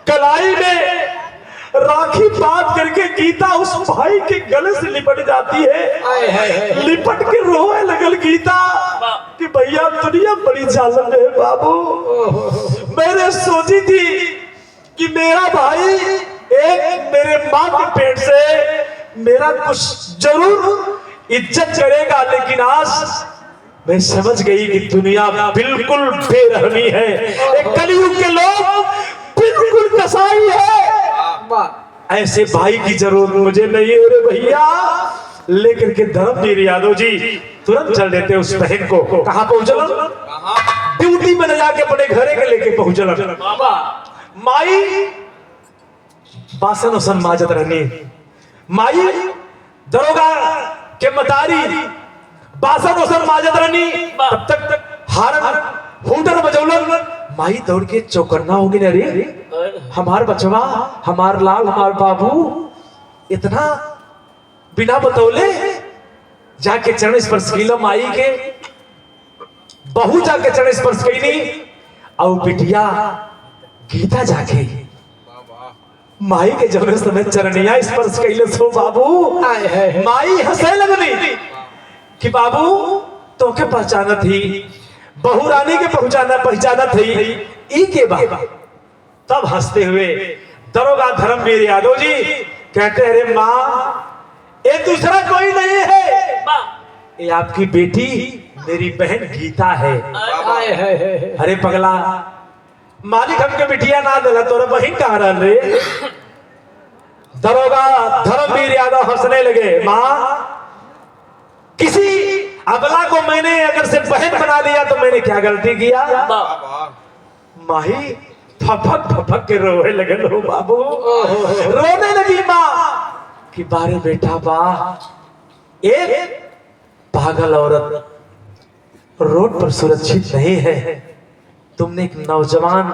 कलाई में राखी बांध करके गीता उस भाई के गले से लिपट जाती है। लिपट के रोए लगल गीता कि भैया दुनिया बड़ी जालिम है बाबू। मैंने सोची थी कि मेरा भाई एक मेरे माँ के पेट से मेरा कुछ जरूर इज्जत करेगा, लेकिन आज मैं समझ गई कि दुनिया बिल्कुल बेरहमी है। एक कलयुग के लोग बिल्कुल कसाई है। ऐसे भाई की जरूरत मुझे नहीं है रे भैया। लेकर के धर्मवीर यादव जी तुरंत चल देते उस बहन को। कहाँ पहुंचल? ड्यूटी में न जाके अपने घरे के लेके पहुंचल। माई बासन उसन माजत रहनी, माई दरोगा के मतारी बासन उसन माजत रहनी। तब तक हारन हुटर बजौलन। माई दौड़ के चौकन्ना हो गई। अरे हमार बचवा, हमार लाल, हमार बाबू इतना बिना बतौले जाके चरण स्पर्श किलो। माई के बहू जाके चरण स्पर्श कईनी और बिटिया गीता जाके माई के जब समय चरणिया स्पर्श कैले सो बाबू। माई हंसे लगनी कि बाबू तो के पहचाना थी, बहू रानी के पहचाना थी ई के बाबा। तब हंसते हुए दरोगा धर्मवीर यादव जी कहते हैं, अरे माँ ये दूसरा कोई नहीं है, ये आपकी बेटी मेरी बहन गीता है। अरे पगला, मालिक हमके बिटिया ना दिला, तोरा बहन कहाँ रह रे? दरोगा धर्मवीर यादव हंसने लगे। माँ किसी अबला को मैंने अगर से बहन बना लिया तो मैंने क्या गलती किया? माही फपक फपक के रोए लगल हो बाबू। रोने लगी माँ कि बारे बेटा बा, एक पागल औरत रोड पर सुरक्षित नहीं है। तुमने एक नौजवान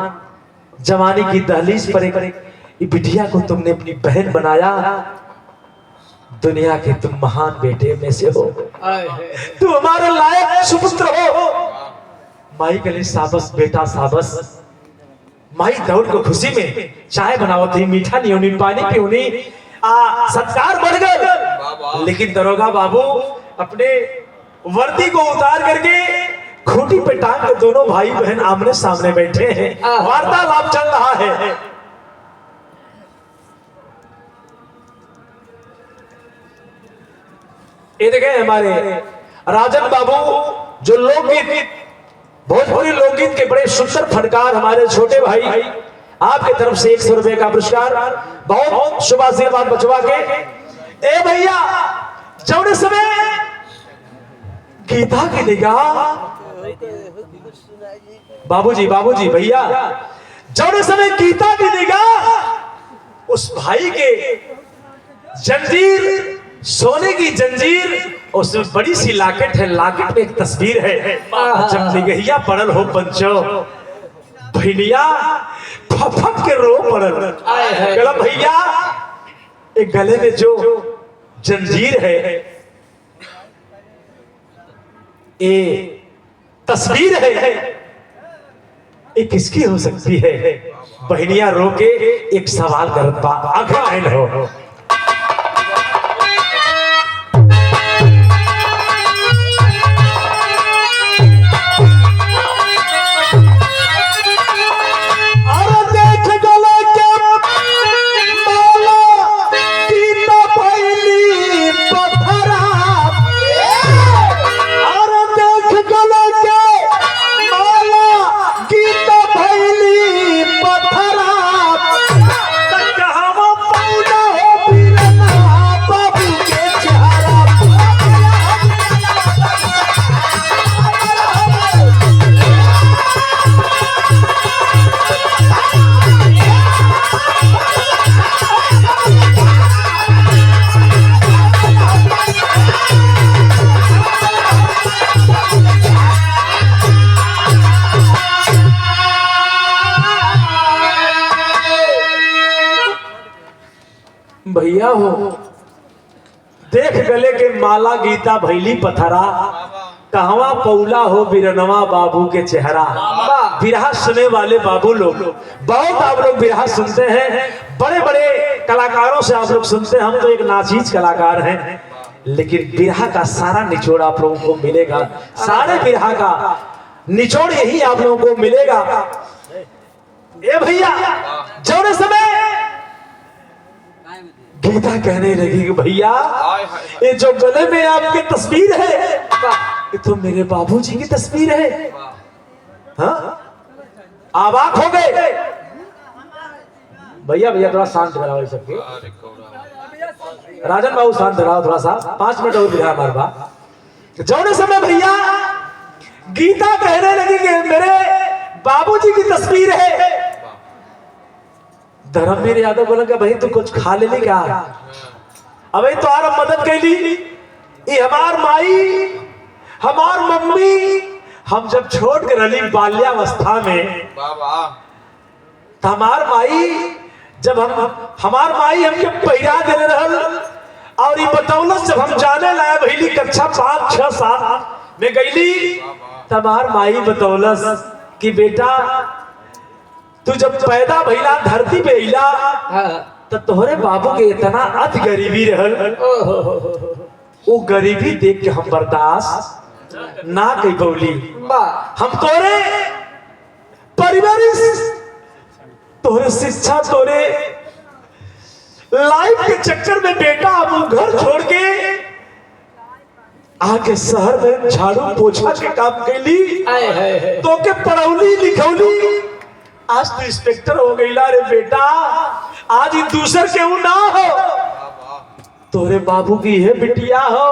जवानी की दहलीज पर एक बिटिया को तुमने अपनी बहन बनाया। दुनिया के तुम महान बेटे में से हो, तू हमारे लायक सुपुत्र हो। माई के लिए साबस बेटा साबस। माई दौड़ को खुशी में चाय बनाओ थी, मीठा नहीं होनी, पानी पियोनी, सत्कार बढ़ गए। लेकिन दरोगा बाबू अपने वर्दी को उतार करके खूंटी पे टांग के दोनों भाई बहन आमने सामने बैठे हैं, वार्तालाप चल रहा है। ये देखे हमारे राजन बाबू जो लोकगीत, भोजपुरी लोकगीत के बड़े सुंदर फनकार हमारे छोटे भाई, आपके तरफ से 100 रुपए का पुरस्कार, बहुत शुभ आशीर्वाद बचवा के। ए भैया, जौने समय गीता की निगाह, बाबूजी बाबूजी भैया, जौने समय गीता की निगाह उस भाई के जंजीर, सोने की जंजीर, उसमें बड़ी सी लॉकेट है, लॉकेट में एक तस्वीर है। जब निगहिया पड़ल हो पंचो, भैया फफक के रो पड़ल। भैया एक गले में जो जंजीर है, ये तस्वीर है, ये किसकी हो सकती है? बहनिया रो के एक सवाल करता, आखिर हो। भैया हो देख गले के माला, गीता भैली पथरा, कहवा पौला हो बिरनवा बाबू के चेहरा। बिरहा सुने वाले बाबू लोग, बहुत आप लोग बिरहा सुनते हैं, बड़े बड़े कलाकारों से आप लोग सुनते हैं। हम तो एक नाचीज कलाकार हैं, लेकिन बिरहा का सारा निचोड़ आप लोगों को मिलेगा। सारे बिरहा का निचोड़ यही आप लोगों को मिलेगा। ए भैया, जौने समय गीता कहने लगी कि भैया ये जो गले में आपकी तस्वीर है, ये तो मेरे बाबूजी की तस्वीर है। हाँ, अवाक हो गए। भैया भैया थोड़ा शांत कराओ सबके, राजन बाबू शांत कराओ थोड़ा सा, 5 मिनट और बिना हमारे बात। जौने समय भैया गीता कहने लगी कि मेरे बाबूजी की तस्वीर है, धर्मवीर यादव बोला कि भाई तू कुछ खा ले क्या? अब तो आर मदद कैली, ये हमार माई, हमार मम्मी, हम जब छोड़ के रही बाल्यावस्था में, हमार माई जब हमार माई हमके पहिरा देने रहल, और ये बतौलस जब हम जाने लाए भैली कक्षा 5, 6, 7 में गईली, हमार माई बतौलस कि बेटा तू जब पैदा भइला धरती पे अइला, तो तोहरे बाबू के इतना अति गरीबी रहल, वो गरीबी देख के हम बर्दाश्त ना कई पौली। हम तोरे परिवारिक, तोरे शिक्षा, तोरे लाइफ के चक्कर में बेटा अब घर छोड़ के आके शहर में झाड़ू पोछा के काम कैली, तो के पढ़ौली लिखौली, आज तो इंस्पेक्टर हो गई रे बेटा, आज ही दूसर केहू ना हो, तोरे बाबू की है बिटिया हो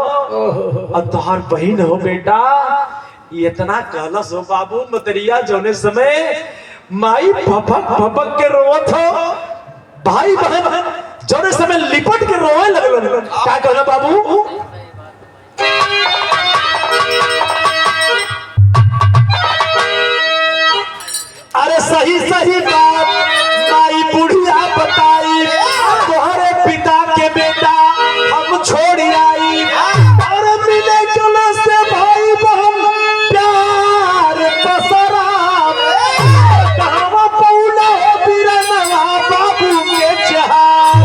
और तोहार बहन हो बेटा। इतना कहलस हो बाबू मतरिया, जौने समय माई भपक भपक के रोवत हो, भाई बहन जौने समय लिपट के रोए लगलन। क्या कहना बाबू? अरे सही सही बात माई बुढ़िया बताई, तुम्हारे पिता के बेटा हम छोड़ आई, और मिले चले से भाई बहन प्यार पसरा, कहां पौला हो बिरनवा बाबू के चहार।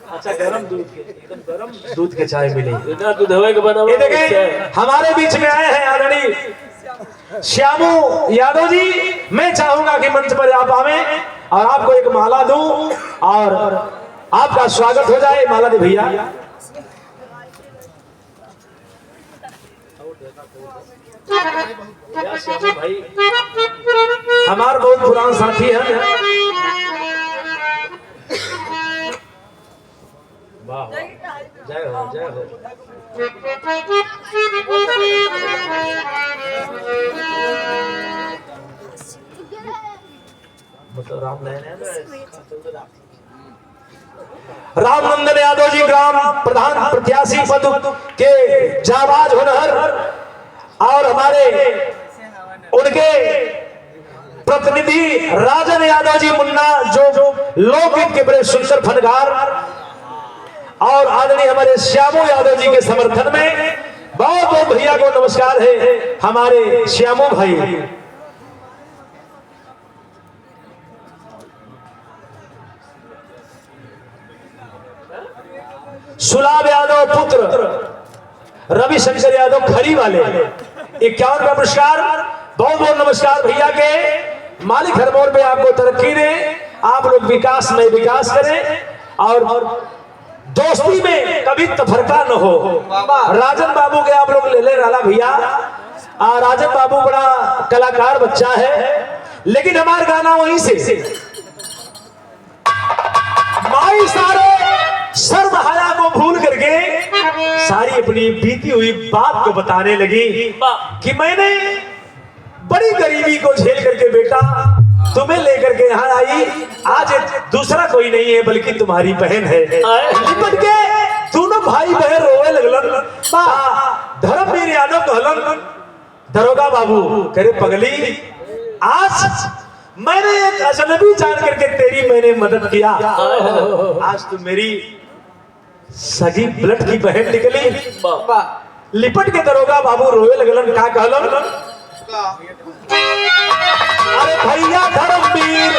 अच्छा गरम दूध के, एकदम गरम दूध के चाय मिली। इतना दूध हवा के बना हुआ है। हमारे बीच में आए हैं आदरणीय श्यामू यादव जी। मैं चाहूंगा कि मंच पर आप आवे और आपको एक माला दूं और आपका स्वागत हो जाए। माला दे भैया। भाई हमारे बहुत पुराना साथी है। वाह जय हो जय हो। मतलब रामनंदन यादव जी ग्राम प्रधान प्रत्याशी पद के जाबाज होनहर और हमारे उनके प्रतिनिधि राजन यादव जी मुन्ना जो लोकगीत के बड़े सुंदर फनकार, और आदरणीय हमारे श्यामू यादव जी के समर्थन में बहुत बहुत भैया को नमस्कार है। हमारे श्यामू भाई सुलाभ यादव पुत्र रविशंकर यादव खरी वाले 51 का पुरस्कार। बहुत बहुत नमस्कार भैया के। मालिक हर मोड़ पे आपको तरक्की दे, आप लोग विकास में विकास करें और दोस्ती में कभी तफरका न हो। राजन बाबू के आप लोग ले ले राला भैया। राजन बाबू बड़ा कलाकार बच्चा है, लेकिन हमारा गाना वहीं से माई सारे सर्वहाया को भूल करके सारी अपनी बीती हुई बात को बताने लगी कि मैंने बड़ी गरीबी को झेल करके बेटा तुम्हें लेकर के यहाँ आई। आज दूसरा कोई नहीं है बल्कि तुम्हारी बहन है। लिपट के दोनों भाई बहन रोए लगलन। धर्मवीर यादव कहलन दरोगा बाबू करे पगली, आज मैंने एक अजनबी जान करके तेरी मैंने मदद किया, आज तुम मेरी सगी ब्लड की बहन निकली। लिपट के दरोगा बाबू रोए लगलन। का कहलन? अरे भैया धर्मवीर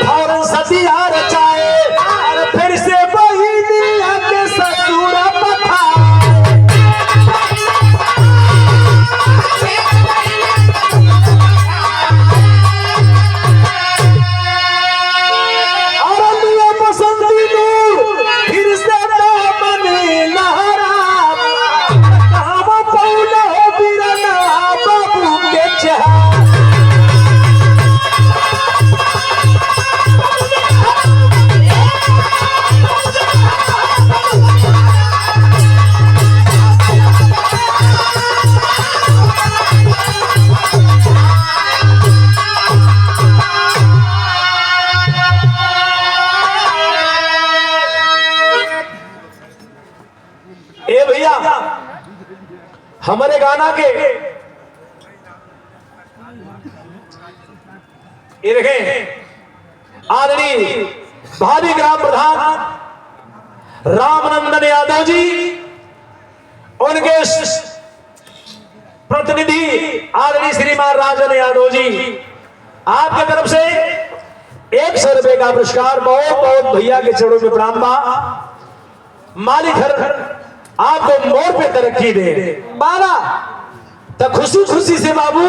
फौरन सदिया रचाए, अरे फिर से बहिनिया के ससुर पठाए। और दुआ बसंती नूर फिर से दामन लहरा, कहां पौला हो बिरना बाबू के चहा। ए भैया हमारे गाना के ये देखें आदरणीय भावी ग्राम प्रधान रामनंदन यादव जी, उनके प्रतिनिधि आदरणीय श्रीमान राजन यादव जी, आपके तरफ से 100 रुपए का पुरस्कार। बहुत बहुत भैया के चरणों में प्रणाम बा। मालिक हर आपको मोड़ पे तरक्की दे। बाला तो खुशी खुशी से बाबू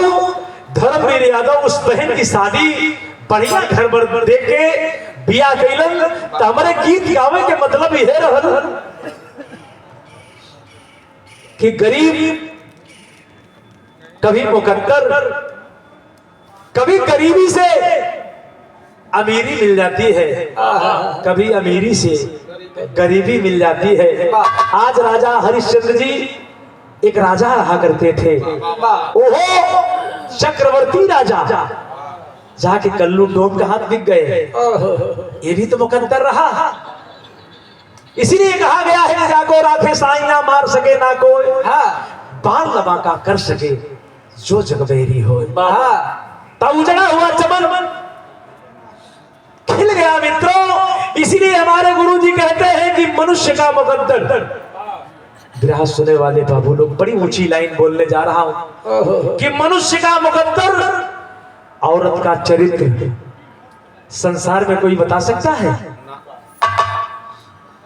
धर्मवीर यादव उस बहन की शादी बढ़िया घर पर दे के बिया कैलन तो हमारे गीत गावे के मतलब यह रहल कि गरीब कभी मुकद्दर, कभी गरीबी से अमीरी मिल जाती है, कभी अमीरी से गरीबी मिल जाती है। आज राजा हरिश्चंद्र जी एक राजा रहा करते थे, ओहो चक्रवर्ती राजा, जाके कल्लू डोम का हाथ बिक गए, ये भी तो मुकद्दर रहा। इसीलिए कहा गया है जाको राखे साई ना मार सके ना कोई, बाल लबा का कर सके जो जगबेरी हो। तब उजड़ा हुआ चमन खिल गया मित्रों। इसीलिए हमारे गुरुजी कहते हैं कि मनुष्य का मुकद्दर, विरह सुने वाले बाबू लोग बड़ी ऊंची लाइन बोलने जा रहा हूं कि मनुष्य का मुकद्दर औरत का चरित्र संसार में कोई बता सकता है?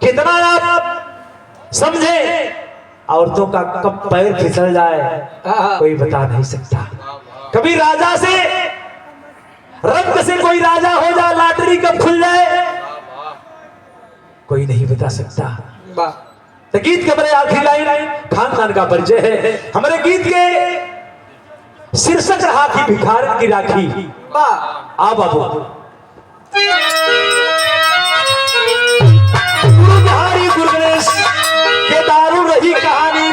कितना आप समझे औरतों का कब पैर फिसल जाए कोई बता नहीं सकता। कभी राजा से रक्त से कोई राजा हो जाए, लॉटरी कब खुल जाए कोई नहीं बता सकता। तो गीत के बड़े आखिरी लाइन खानदान का परिचय है। हमारे गीत के शीर्षक रहा कि भिखारन की राखी। आ बाबू गुरु बिहारी गुरु गणेश के दारू रही कहानी,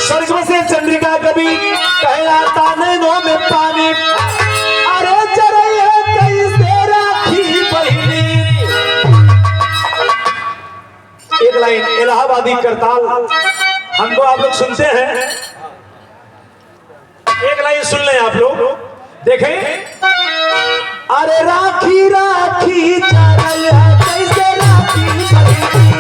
स्वर्ग में से चंद्रिका कभी कहलाता नैनों में पानी। अरे चरैया कैसे राखी बहिनी। एक लाइन इलाहाबादी करताल हमको आप लोग सुनते हैं, एक लाइन सुन लें आप लोग, देखें। अरे राखी राखी चरैया कैसे राखी बहिनी।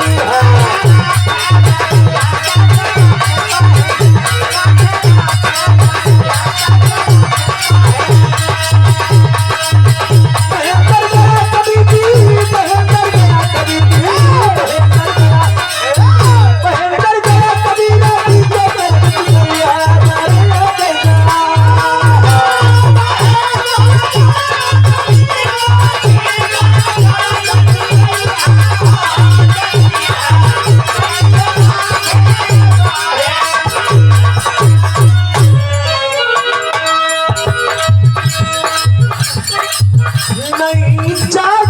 नहीं जा